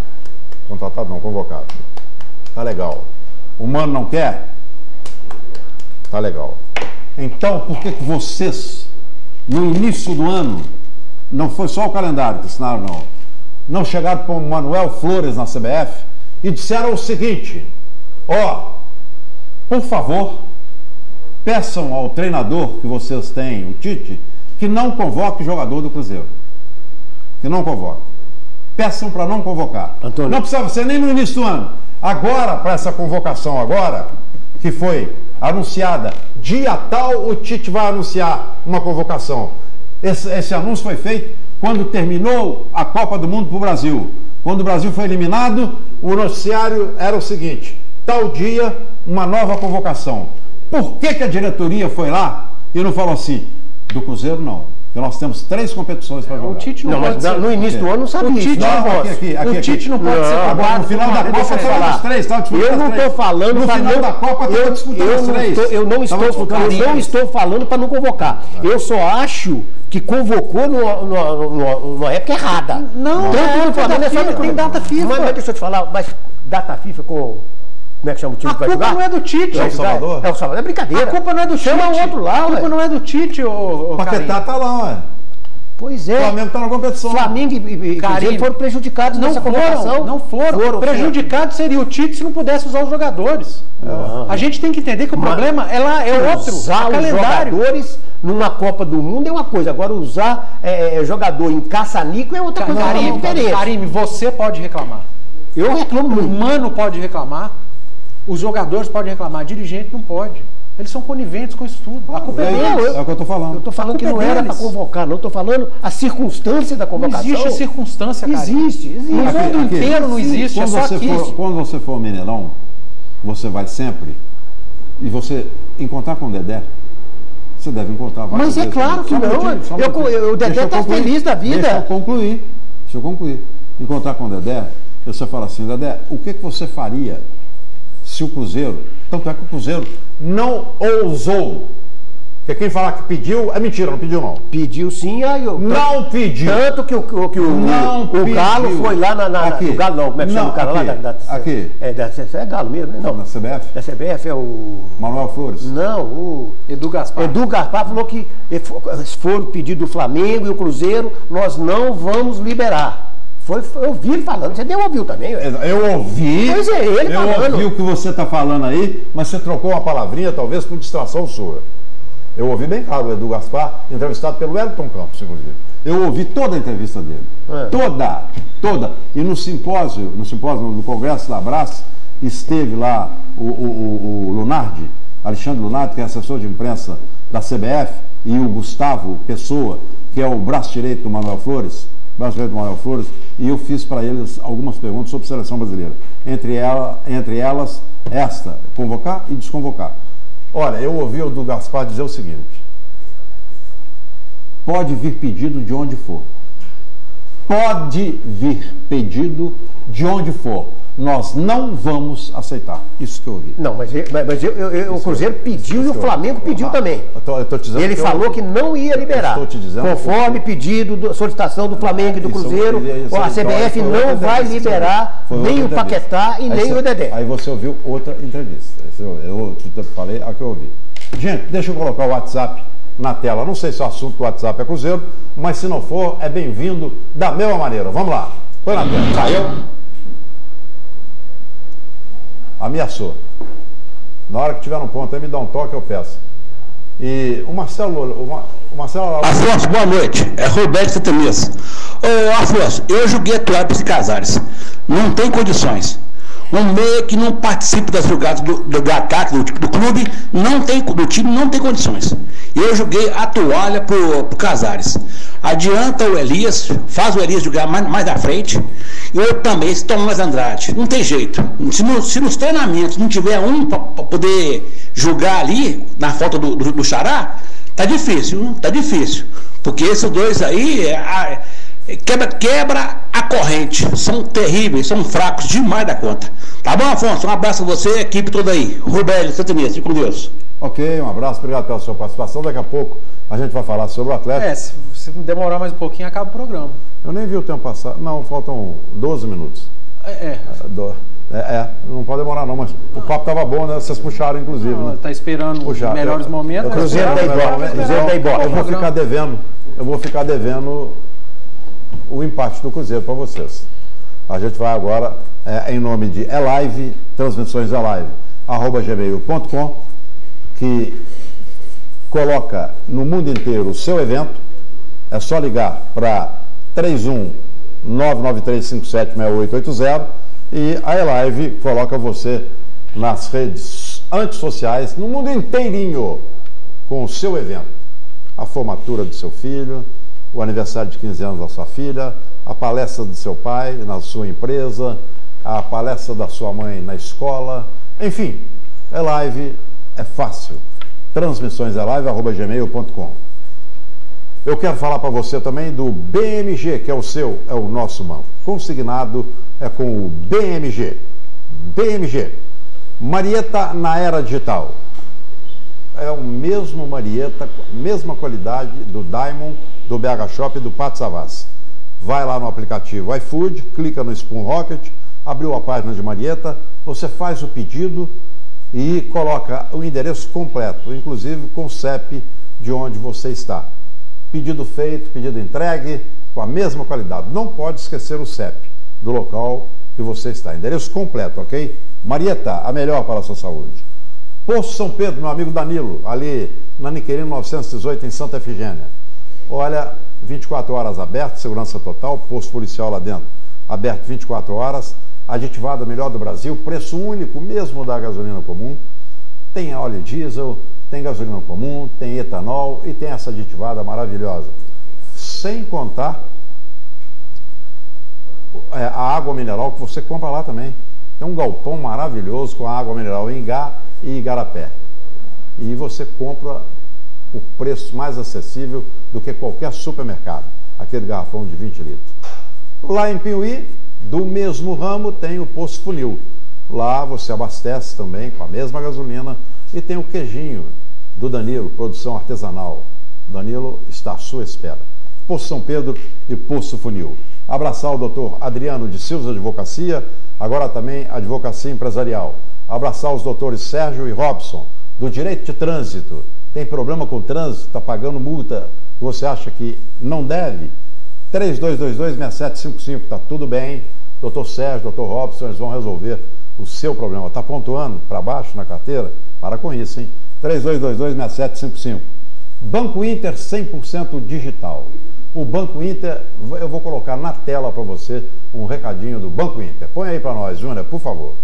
Contratado não, convocado. Tá legal. O Mano não quer? Tá legal. Então, por que vocês, no início do ano, não foi só o calendário que assinaram, não chegaram para o Manuel Flores na CBF e disseram o seguinte: por favor, peçam ao treinador que vocês têm, o Tite, que não convoque jogador do Cruzeiro. Que não convoque. Peçam para não convocar. Antônio. Não precisava ser nem no início do ano. Agora, para essa convocação agora, que foi anunciada, dia tal, o Tite vai anunciar uma convocação. Esse anúncio foi feito quando terminou a Copa do Mundo para o Brasil. Quando o Brasil foi eliminado, o noticiário era o seguinte: tal dia, uma nova convocação. Por que a diretoria foi lá e não falou assim, do Cruzeiro não? Porque nós temos 3 competições para jogar. O Tite não pode ser. No início do ano não sabia. O Tite o Tite não pode ser. Agora, no final da Copa, estava os 3. Eu não estou falando no final da Copa, estava disputando os 3. Eu não estou falando para não convocar. Eu só acho que convocou numa época errada. Não, tem data FIFA. Mas deixa eu te falar, mas data FIFA com... Como é que chama o time que vai jogar? A culpa não é do Tite. É o Salvador? É o Salvador, é brincadeira. A culpa não é do Tite. Chama o outro lá, A culpa não é do Tite, o Paquetá tá lá, ué. Pois é. O Flamengo tá na competição. Flamengo e Cruzeiro foram prejudicados nessa convocação. Não foram. Prejudicado seria o Tite se não pudesse usar os jogadores. A gente tem que entender que o problema é outro. Usar os jogadores numa Copa do Mundo é uma coisa. Agora usar jogador em caça-níquel é outra coisa diferente. Karime, você pode reclamar. Eu reclamo muito. O Mano pode reclamar. Os jogadores podem reclamar, dirigente não pode. Eles são coniventes com isso tudo. A culpa é deles. É o que eu estou falando. Eu estou falando que não era para convocar, não. Estou falando a circunstância da convocação. Não existe circunstância, cara. Existe. No mundo inteiro não existe, é só aqui. Quando você for ao Mineirão, você vai sempre, e você encontrar com o Dedé, você deve encontrar várias vezes. Mas é claro que não. O Dedé está feliz da vida. Deixa eu concluir. Encontrar com o Dedé, você fala assim, Dedé, o que você faria se o Cruzeiro, tanto é que o Cruzeiro não ousou, porque quem falar que pediu, é mentira, não pediu não. Pediu sim, não pediu. Tanto que o Galo foi lá aqui. O Galo não, como é que chama o cara aqui. lá? Aqui. É Galo mesmo, né? Não, da CBF? Da CBF é o... Manuel Flores? Não, o... Edu Gaspar falou que se for o pedido do Flamengo e o Cruzeiro, nós não vamos liberar. Eu ouvi ele falando, você ouviu também? Eu ouvi. Pois é, ele falando. Eu ouvi o que você está falando aí, mas você trocou uma palavrinha, talvez por distração sua. Eu ouvi bem claro o Edu Gaspar, entrevistado pelo Wellington Campos, inclusive. Eu ouvi toda a entrevista dele. Toda. E no simpósio do Congresso da Brás, esteve lá o Lunardi, Alexandre Lunardi, que é assessor de imprensa da CBF, e o Gustavo Pessoa, que é o braço direito do Manuel Flores, e eu fiz para eles algumas perguntas sobre a seleção brasileira. Entre elas, esta, convocar e desconvocar. Olha, eu ouvi o do Gaspar dizer o seguinte: pode vir pedido de onde for. Pode vir pedido de onde for. Nós não vamos aceitar. Isso que eu ouvi. Não, mas o Cruzeiro pediu e o Flamengo pediu também. Eu tô te dizendo ele falou que não ia liberar. Estou te dizendo conforme pedido, solicitação do Flamengo e do Cruzeiro, a CBF não vai liberar nem o Paquetá e nem o Dedé. Aí você ouviu outra entrevista. Eu te falei a que eu ouvi. Gente, deixa eu colocar o WhatsApp na tela. Não sei se o assunto do WhatsApp é Cruzeiro, mas se não for, é bem-vindo da mesma maneira. Vamos lá. Põe na tela. Saiu. Ameaçou. Na hora que tiver um ponto aí, me dá um toque, eu peço. E o Marcelo... Afonso, boa noite. É Roberto Satanias. Ô, Afonso, eu joguei a toalha para esse Casares. Não tem condições. Um meia que não participa das jogadas do ataque do clube, do time, não tem condições. Eu joguei a toalha pro Casares. Adianta o Elias, faz o Elias jogar mais à frente. E eu também, esse Tomás Andrade. Não tem jeito. Se nos treinamentos não tiver um para poder jogar ali, na falta do Xará, tá difícil. Porque esses dois aí quebra a corrente. São terríveis, são fracos demais da conta. Tá bom, Afonso? Um abraço a você e a equipe toda aí. Rubélio, Santinês, fique com Deus. Ok, um abraço, obrigado pela sua participação. Daqui a pouco a gente vai falar sobre o Atlético. Se demorar mais um pouquinho, acaba o programa. Eu nem vi o tempo passar. Não, faltam 12 minutos. Não pode demorar não, mas o papo estava bom, né? Vocês puxaram, inclusive. Né? Tá esperando os melhores momentos. Cruzeiro da Ibope. Eu vou ficar devendo o empate do Cruzeiro para vocês. A gente vai agora, em nome de Elive, transmissões Elive, @gmail.com, que coloca no mundo inteiro o seu evento. É só ligar para 31-99357-6880 e a Elive coloca você nas redes antissociais no mundo inteirinho com o seu evento. A formatura do seu filho, o aniversário de 15 anos da sua filha, a palestra do seu pai na sua empresa, a palestra da sua mãe na escola, enfim, é live, é fácil. transmissõeselive@gmail.com. Eu quero falar para você também do BMG, que é o seu, é o nosso banco. Consignado é com o BMG. BMG. Marieta na era digital. É o mesmo Marieta, mesma qualidade do Diamond, do BH Shop e do Pátio Savassi. Vai lá no aplicativo iFood, clica no Spoon Rocket, abriu a página de Marieta, você faz o pedido e coloca o endereço completo, inclusive com o CEP de onde você está. Pedido feito, pedido entregue, com a mesma qualidade. Não pode esquecer o CEP do local que você está. Endereço completo, ok? Marieta, a melhor para a sua saúde. Posto São Pedro, meu amigo Danilo, ali na Niquerino 918, em Santa Efigênia. Olha, 24 horas aberto, segurança total, posto policial lá dentro. Aberto 24 horas, aditivada melhor do Brasil, preço único mesmo da gasolina comum. Tem óleo diesel, tem gasolina comum, tem etanol e tem essa aditivada maravilhosa. Sem contar a água mineral que você compra lá também. Tem um galpão maravilhoso com a água mineral em Ingá e Igarapé. E você compra por preço mais acessível do que qualquer supermercado. Aquele garrafão de 20 litros. Lá em Piuí, do mesmo ramo, tem o Posto Funil. Lá você abastece também com a mesma gasolina e tem o queijinho do Danilo, produção artesanal. Danilo está à sua espera. Posto São Pedro e Posto Funil. Abraçar o doutor Adriano de Silva Advocacia, agora também Advocacia Empresarial. Abraçar os doutores Sérgio e Robson, do Direito de Trânsito. Tem problema com o trânsito, está pagando multa que você acha que não deve? 3222-6755, está tudo bem. Doutor Sérgio, doutor Robson, eles vão resolver o seu problema. Está pontuando para baixo na carteira? Para com isso, hein? 3222-6755. Banco Inter 100% digital. O Banco Inter, eu vou colocar na tela para você um recadinho do Banco Inter. Põe aí para nós, Júnior, por favor.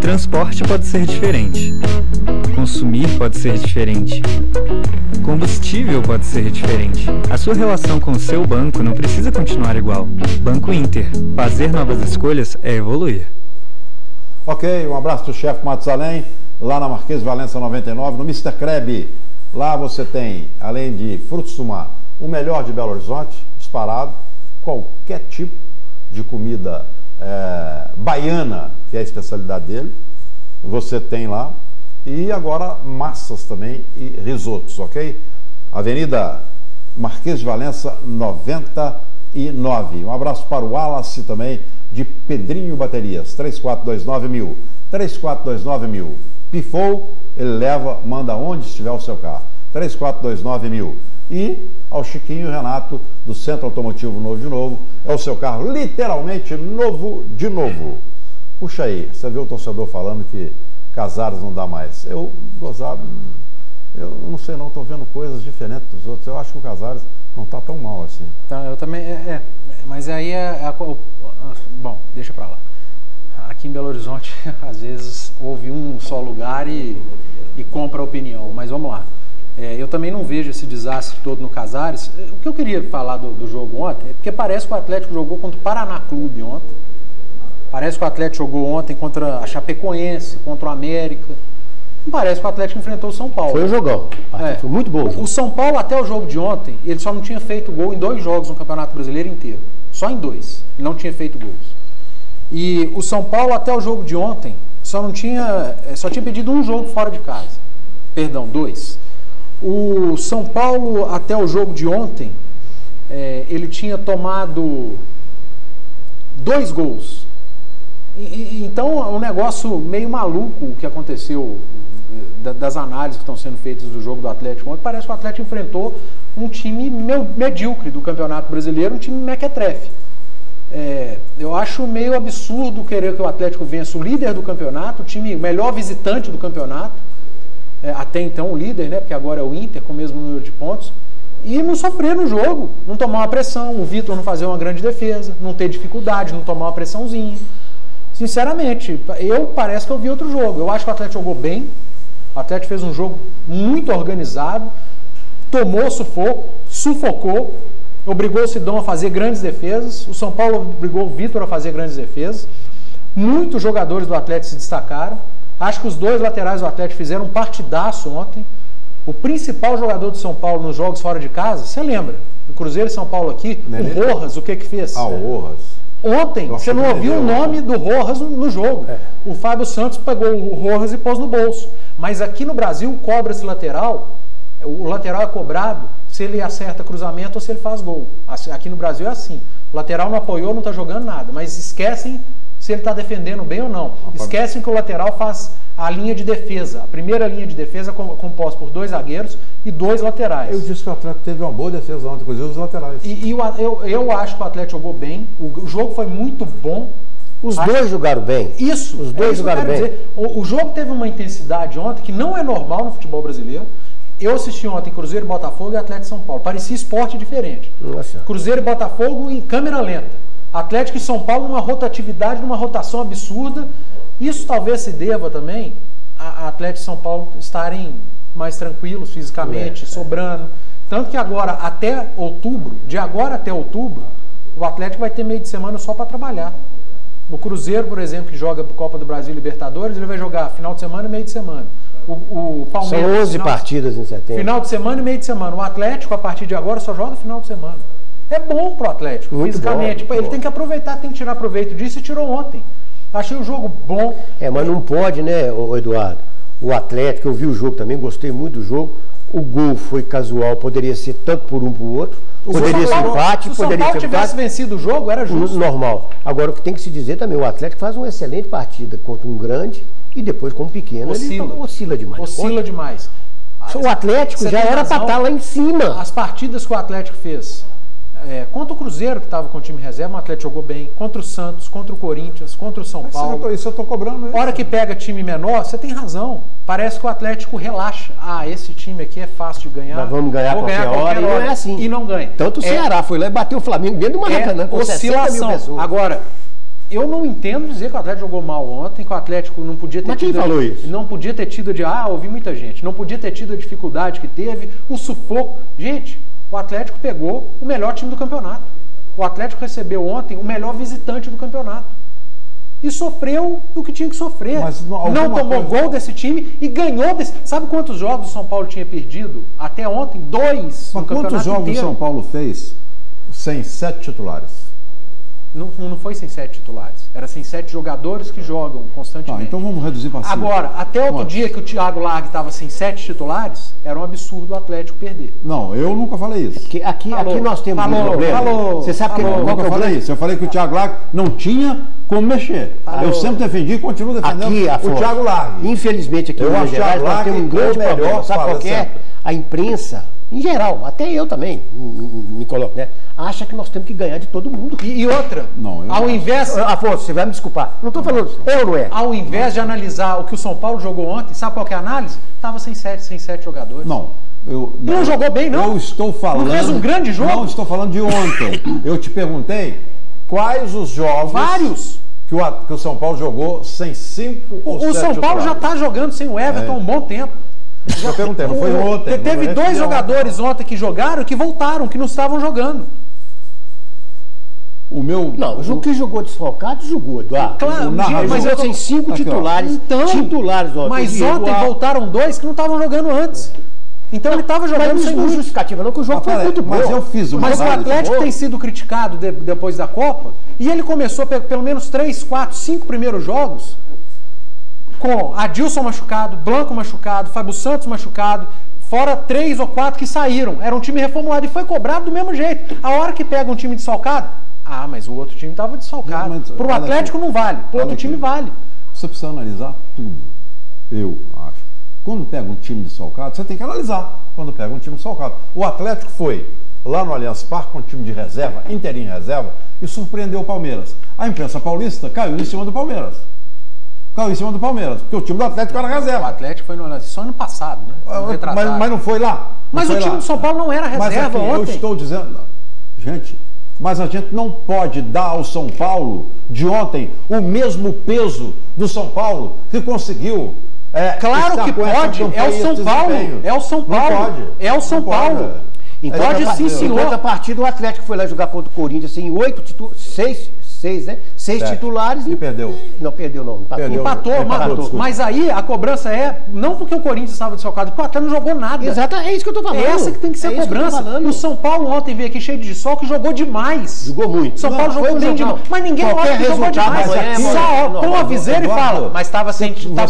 Transporte pode ser diferente. Consumir pode ser diferente. Combustível pode ser diferente. A sua relação com o seu banco não precisa continuar igual. Banco Inter. Fazer novas escolhas é evoluir. Ok, um abraço do chefe Matusalém, lá na Marquês de Valença 99, no Mr. Kreb. Lá você tem, além de frutos do mar, o melhor de Belo Horizonte, disparado, qualquer tipo de comida baiana, que é a especialidade dele, você tem lá. E agora massas também e risotos, ok? Avenida Marquês de Valença 99. Um abraço para o Wallace também, de Pedrinho Baterias, 3429.000. 3429.000. Pifou, ele leva, manda onde estiver o seu carro. 3429.000. E ao Chiquinho Renato, do Centro Automotivo Novo de Novo, é o seu carro literalmente novo de novo. Puxa aí, você viu o torcedor falando que Casares não dá mais. Eu não sei não, estou vendo coisas diferentes dos outros. Eu acho que o Casares não está tão mal assim. Tá, eu também, mas aí bom, deixa pra lá. Aqui em Belo Horizonte, às vezes, houve um só lugar e compra a opinião, mas vamos lá. Eu também não vejo esse desastre todo no Casares. O que eu queria falar do jogo ontem é porque parece que o Atlético jogou contra o Paraná Clube ontem. Parece que o Atlético jogou ontem contra a Chapecoense, contra o América. Não parece que o Atlético enfrentou o São Paulo. Foi um jogão. Foi muito bom. O São Paulo, até o jogo de ontem, ele só não tinha feito gol em 2 jogos no Campeonato Brasileiro inteiro. Só em 2. Ele não tinha feito gols. E o São Paulo, até o jogo de ontem, só tinha pedido um jogo fora de casa. Perdão, 2. O São Paulo, até o jogo de ontem, ele tinha tomado 2 gols. Então é um negócio meio maluco o que aconteceu das análises que estão sendo feitas do jogo do Atlético ontem. Parece que o Atlético enfrentou um time medíocre do Campeonato Brasileiro, um time mequetrefe. Eu acho meio absurdo querer que o Atlético vença o líder do campeonato, o time melhor visitante do campeonato, até então o líder, né, porque agora é o Inter com o mesmo número de pontos, e não sofrer no jogo, não tomar uma pressão, o Vitor não fazer uma grande defesa, não ter dificuldade, não tomar uma pressãozinha. Sinceramente, parece que eu vi outro jogo. Eu acho que o Atlético jogou bem, o Atlético fez um jogo muito organizado, tomou sufoco, sufocou, obrigou o Sidão a fazer grandes defesas, o São Paulo obrigou o Vitor a fazer grandes defesas, muitos jogadores do Atlético se destacaram, acho que os dois laterais do Atlético fizeram um partidaço ontem. O principal jogador do São Paulo nos jogos fora de casa, você lembra? Do Cruzeiro e São Paulo aqui, o Rojas, o que fez? Ah, o Rojas. Ontem, você não ouviu o nome do Rojas no jogo. O Fábio Santos pegou o Rojas e pôs no bolso. Mas aqui no Brasil, cobra-se lateral, o lateral é cobrado se ele acerta cruzamento ou se ele faz gol. Aqui no Brasil é assim. O lateral não apoiou, não está jogando nada, mas esquecem se ele está defendendo bem ou não. Esquecem que o lateral faz a linha de defesa. A primeira linha de defesa composta por 2 zagueiros e 2 laterais. Eu disse que o Atlético teve uma boa defesa ontem, inclusive os laterais. Eu acho que o Atlético jogou bem. O jogo foi muito bom. Os dois jogaram bem. Isso. Os dois jogaram bem. O jogo teve uma intensidade ontem que não é normal no futebol brasileiro. Eu assisti ontem Cruzeiro e Botafogo e Atlético e São Paulo. Parecia esporte diferente. Nossa. Cruzeiro e Botafogo em câmera lenta. Atlético e São Paulo numa rotatividade, numa rotação absurda. Isso talvez se deva também a Atlético e São Paulo estarem mais tranquilos fisicamente, sobrando. Tanto que agora, até outubro, de agora até outubro, o Atlético vai ter meio de semana só para trabalhar. O Cruzeiro, por exemplo, que joga Copa do Brasil e Libertadores, ele vai jogar final de semana e meio de semana. O Palmeiras... São 11 partidas em setembro. Final de semana e meio de semana. O Atlético, a partir de agora, só joga final de semana. É bom pro Atlético, muito fisicamente. Bom, ele tem que aproveitar, tem que tirar proveito disso e tirou ontem. Achei o jogo bom. Mas não pode, né, Eduardo? O Atlético, eu vi o jogo também, gostei muito do jogo. O gol foi casual, poderia ser tanto por um por outro. Poderia ser empate, poderia ser empate. Se o São Paulo tivesse vencido o jogo, era justo. Normal. Agora, o que tem que se dizer também, o Atlético faz uma excelente partida contra um grande e depois com um pequeno. Ele oscila demais. Oscila demais. O Atlético já era para estar lá em cima. As partidas que o Atlético fez... contra o Cruzeiro, que estava com o time reserva, o Atlético jogou bem. Contra o Santos, contra o Corinthians, contra o São Paulo. Isso eu estou cobrando. Hora que pega time menor, você tem razão. Parece que o Atlético relaxa. Esse time aqui é fácil de ganhar. Nós vamos ganhar qualquer hora. E não é assim. E não ganha. Tanto o Ceará foi lá e bateu o Flamengo dentro do Maracanã, com 60 mil pessoas. Agora, eu não entendo dizer que o Atlético jogou mal ontem, que o Atlético não podia ter tido... Mas quem falou isso? Não podia ter tido ouvi muita gente. Não podia ter tido a dificuldade que teve, o sufoco. Gente... O Atlético pegou o melhor time do campeonato. O Atlético recebeu ontem o melhor visitante do campeonato. E sofreu o que tinha que sofrer. Não tomou gol desse time e ganhou desse... Sabe quantos jogos o São Paulo tinha perdido até ontem? 2 no campeonato quantos jogos inteiro. o São Paulo fez sem 7 titulares? Não foi sem 7 titulares. Era sem 7 jogadores que jogam constantemente. Então vamos reduzir para 5. Agora, até outro dia que o Thiago Largue estava sem 7 titulares, era um absurdo o Atlético perder. Não, eu nunca falei isso. Aqui nós temos um problema. Você sabe qual que eu falei isso? Eu falei que o Thiago Largue não tinha como mexer. Eu sempre defendi e continuo defendendo o Thiago Largue. Infelizmente aqui em Minas Gerais nós temos um grande problema. Sabe qual que é? A imprensa... Em geral, até eu também me coloco, né? Acha que nós temos que ganhar de todo mundo. E outra, ao invés... Afonso, você vai me desculpar. Não estou falando, ou não é? Ao invés de analisar o que o São Paulo jogou ontem, sabe qual que é a análise? Estava sem 7 jogadores. Não jogou bem, não? Eu estou falando... Não fez um grande jogo? Não, estou falando de ontem. Eu te perguntei quais os jogos... Vários. Que o São Paulo jogou sem 5 ou 7 O São Paulo já está jogando sem o Everton há um bom tempo. Eu perguntei, não foi ontem. Teve 2 jogadores ontem que jogaram que voltaram, que não estavam jogando. O que jogou desfalcado, jogou, Eduardo. Claro, mas eu tenho 5 titulares. Titulares ontem. Mas ontem voltaram 2 que não estavam jogando antes. Então ele estava jogando sem justificativa, não, que o jogo foi muito bom. Mas eu fiz Mas o Atlético tem sido criticado depois da Copa, e ele começou pelo menos 3, 4, 5 primeiros jogos com Adilson machucado, Blanco machucado, Fábio Santos machucado, fora 3 ou 4 que saíram. Era um time reformulado e foi cobrado do mesmo jeito. A hora que pega um time desfalcado, mas o outro time estava desfalcado. Para o Atlético não vale, para o outro time vale. Você precisa analisar tudo, eu acho. Quando pega um time desfalcado, você tem que analisar quando pega um time desfalcado. O Atlético foi lá no Allianz Parque com um time de reserva, inteirinho reserva, e surpreendeu o Palmeiras. A imprensa paulista caiu em cima do Palmeiras. Porque o time do Atlético era reserva. O Atlético foi só ano passado, né? Mas não foi lá. Mas o time do São Paulo não era reserva ontem. Eu estou dizendo... Gente, mas a gente não pode dar ao São Paulo de ontem o mesmo peso do São Paulo que conseguiu Claro que pode, é o São Paulo. É o São Paulo. Não pode. É o São Paulo. Pode sim, senhor. Enquanto a partida do Atlético foi lá jogar contra o Corinthians, assim, 6 titulares e perdeu. Não perdeu, não. Empatou. Mas aí a cobrança não porque o Corinthians estava desfalcado, porque o Atlético não jogou nada. Exato, é isso que eu tô falando. É essa que tem que ser a cobrança. O São Paulo ontem veio aqui cheio de desfalque, jogou demais. Jogou muito. São Paulo jogou bem demais. Mas ninguém olha que jogou demais. Só põe a viseira e fala, mas estava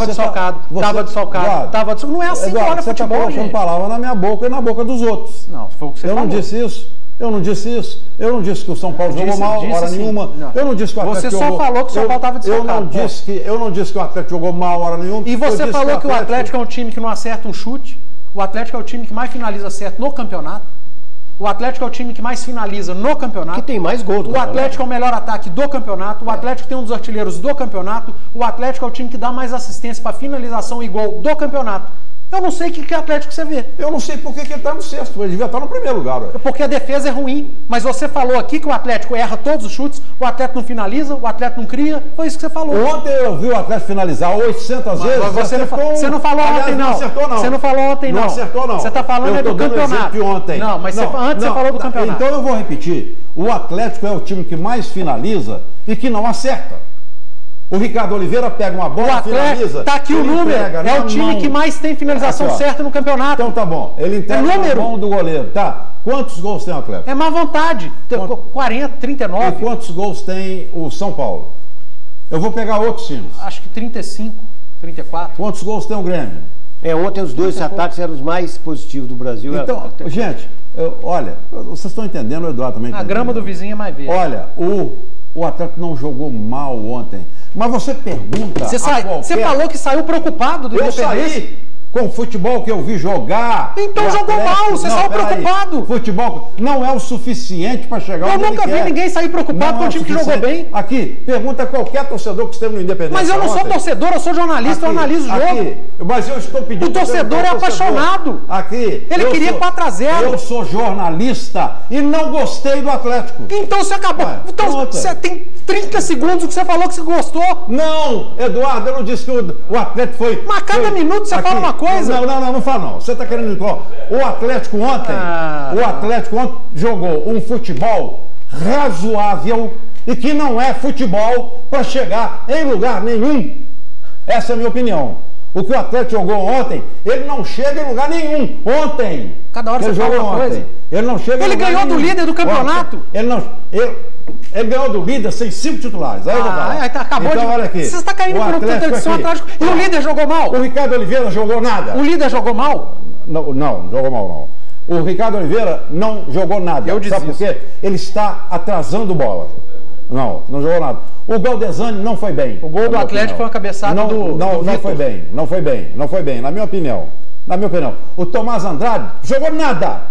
desfalcado, estava desfalcado. Não é assim que olha futebol, gente. Você palavra na minha boca e na boca dos outros. Não, foi o que você falou. Eu não disse isso. Eu não disse que o São Paulo jogou mal, hora nenhuma. Eu não disse que o Atlético jogou... Você só falou que o São Paulo estava desfalcado. Eu não disse que o Atlético jogou mal, hora nenhuma. E você falou que o Atlético é um time que não acerta um chute. O Atlético é o time que mais finaliza certo no campeonato. O Atlético é o time que mais finaliza no campeonato. Que tem mais gol. O Atlético é o melhor ataque do campeonato. O Atlético tem um dos artilheiros do campeonato. O Atlético é o time que dá mais assistência para finalização e gol do campeonato. Eu não sei que Atlético você vê. Eu não sei por que ele está no sexto, ele devia estar no primeiro lugar. Ué. Porque a defesa é ruim. Mas você falou aqui que o Atlético erra todos os chutes, o Atlético não finaliza, o Atlético não cria. Foi isso que você falou. Ontem eu vi o Atlético finalizar 800 vezes. Você não falou ontem, não. Não acertou, não. Você não falou ontem, não. Não acertou, não. Você está falando do campeonato. De ontem. Não, mas antes você falou do campeonato. Então eu vou repetir. O Atlético é o time que mais finaliza e que não acerta. O Ricardo Oliveira pega uma bola, finaliza. Tá aqui o número. É o time que mais tem finalização certa no campeonato. Então tá bom. Ele entrega na mão do goleiro. Tá. Quantos gols tem o Atlético? É má vontade. 40, 39. E quantos gols tem o São Paulo? Eu vou pegar outros times. Acho que 35, 34. Quantos gols tem o Grêmio? Ontem os dois ataques eram os mais positivos do Brasil. Então, gente, olha, vocês estão entendendo, o Eduardo também. A grama do vizinho é mais verde. Olha, o Atlético não jogou mal ontem. Mas você pergunta. Você falou que saiu preocupado do Independência. Eu saí com o futebol que eu vi jogar. Então jogou mal, você saiu preocupado. Futebol não é o suficiente para chegar onde ele quer. Eu nunca vi ninguém sair preocupado com o time que jogou bem. Aqui, pergunta qualquer torcedor que esteve no Independência. Mas eu não sou torcedor, eu sou jornalista, eu analiso o jogo. Mas eu estou pedindo. O torcedor é apaixonado. Aqui. Ele queria 4-0. Eu sou jornalista e não gostei do Atlético. Então você acabou. Então você tem 30 segundos que você falou que você gostou. Não, Eduardo, eu não disse que o Atlético foi. Mas cada minuto você fala uma coisa. Não fala não. Você está querendo dizer, o Atlético ontem, jogou um futebol razoável e que não é futebol para chegar em lugar nenhum. Essa é a minha opinião. O que o Atlético jogou ontem, ele não chega em lugar nenhum. Ontem. Cada hora você fala uma coisa. Ele não chega em lugar nenhum. Ele ganhou do líder do campeonato. Ele ganhou do líder sem 5 titulares. Aí eu vou falar. Acabou então, olha aqui. Você está caindo por uma tradição Atlético. E o líder jogou mal? O Ricardo Oliveira jogou nada. O líder jogou mal? Não jogou mal não. O Ricardo Oliveira não jogou nada. Sabe por quê? Ele está atrasando bola. Não jogou nada. O Galdesani não foi bem. O gol do Atlético foi uma cabeçada do Não foi bem, na minha opinião. O Tomás Andrade jogou nada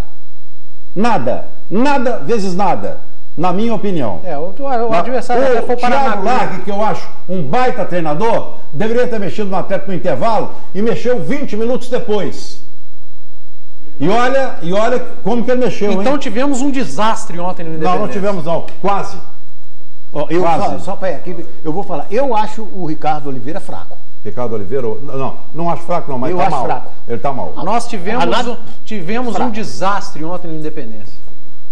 vezes nada, na minha opinião. O adversário até foi para Thiago Largue, que eu acho um baita treinador, deveria ter mexido no Atlético no intervalo e mexeu 20 minutos depois. E olha como que ele mexeu, Então tivemos um desastre ontem no Independência. Não tivemos não, quase. Eu vou falar, eu acho o Ricardo Oliveira fraco. Ricardo Oliveira, não acho fraco não, mas eu tá acho mal. Fraco. Ele tá mal. Nós tivemos um desastre ontem no Independência.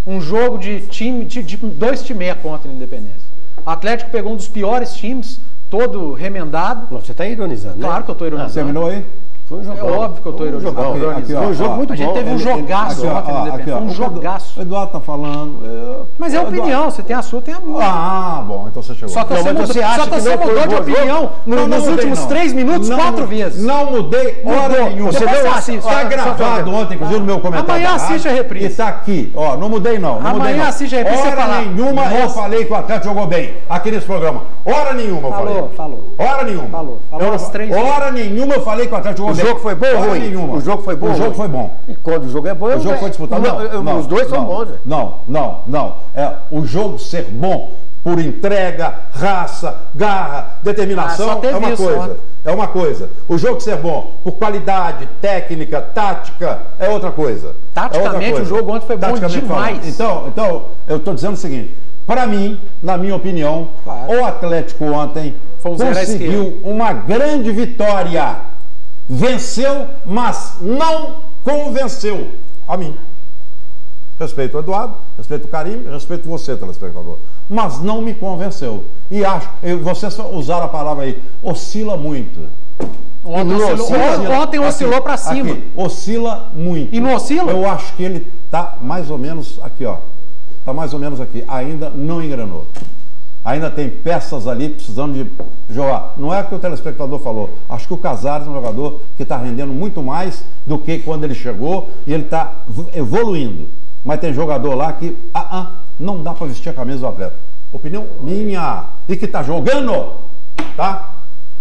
Um jogo de dois timecos ontem no Independência. O Atlético pegou um dos piores times, todo remendado. Você está ironizando, né? Claro que eu estou ironizando. Terminou aí? Foi um jogo. É óbvio que eu estou ironizando. Foi um jogo muito bom. A gente teve um jogaço ontem no Independência. Um jogaço. O Eduardo está falando. Mas é opinião, você tem a sua, tem a minha. Bom, então você chegou. Só que você mudou de opinião nos últimos 3 minutos 4 vezes. Não mudei hora nenhuma. Você está gravado ontem, inclusive no meu comentário. Amanhã assiste a reprise. E está aqui. Não mudei não. Amanhã assiste a reprise. Hora nenhuma eu falei que o Atlético jogou bem aqui nesse programa. Hora nenhuma eu falei. Falou. Hora nenhuma. Falou as 3 vezes. Hora nenhuma eu falei que o Atlético jogou bem. O jogo foi bom ou ruim? Nenhuma. O jogo foi bom. O jogo foi bom. E quando o jogo é bom, o jogo foi disputado. Não, os dois são bons. Não. O jogo ser bom por entrega, raça, garra, determinação é uma coisa. O jogo ser bom por qualidade, técnica, tática é outra coisa. Taticamente o jogo ontem foi bom demais. Então eu estou dizendo o seguinte. Para mim, na minha opinião, o Atlético ontem conseguiu uma grande vitória. venceu, mas não convenceu a mim. Respeito o Eduardo, respeito o Karim, respeito você, telespectador. Mas não me convenceu. E acho, vocês usaram a palavra aí, oscila muito. Ontem oscilou para cima. Aqui, oscila muito. E não oscila? Eu acho que ele tá mais ou menos aqui, ó. Tá mais ou menos aqui. Ainda não engrenou. Ainda tem peças ali precisando de jogar. Não é o que o telespectador falou. Acho que o Casares é um jogador que está rendendo muito mais do que quando ele chegou e ele está evoluindo. Mas tem jogador lá que não dá para vestir a camisa do atleta. Opinião minha. E que está jogando, tá?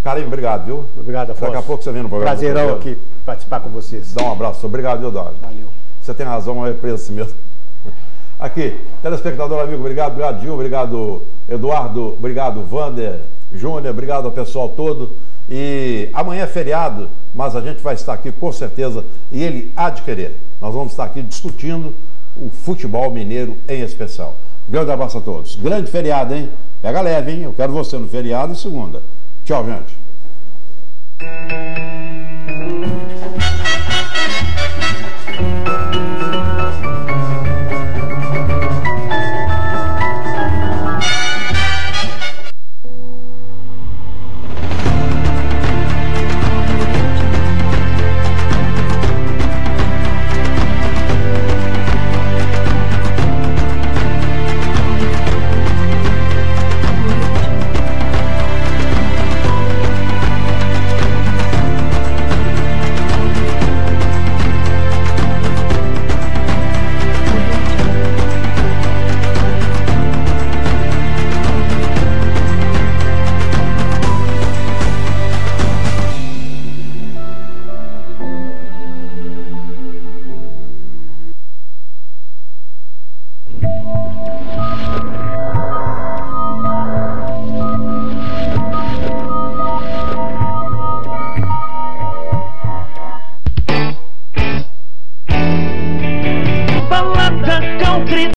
Karim, obrigado, viu? Obrigado, Afonso. Daqui a pouco você vem no programa. Prazerão aqui participar com vocês. Dá um abraço. Obrigado, viu, Dado? Valeu. Você tem razão, é preço assim mesmo. Aqui, telespectador amigo, obrigado, Gil, obrigado, Eduardo, obrigado, Vander, Júnior, obrigado ao pessoal todo. E amanhã é feriado, mas a gente vai estar aqui com certeza, e ele há de querer. Nós vamos estar aqui discutindo o futebol mineiro em especial. Grande abraço a todos. Grande feriado, hein? Pega leve, hein? Eu quero você no feriado e segunda. Tchau, gente.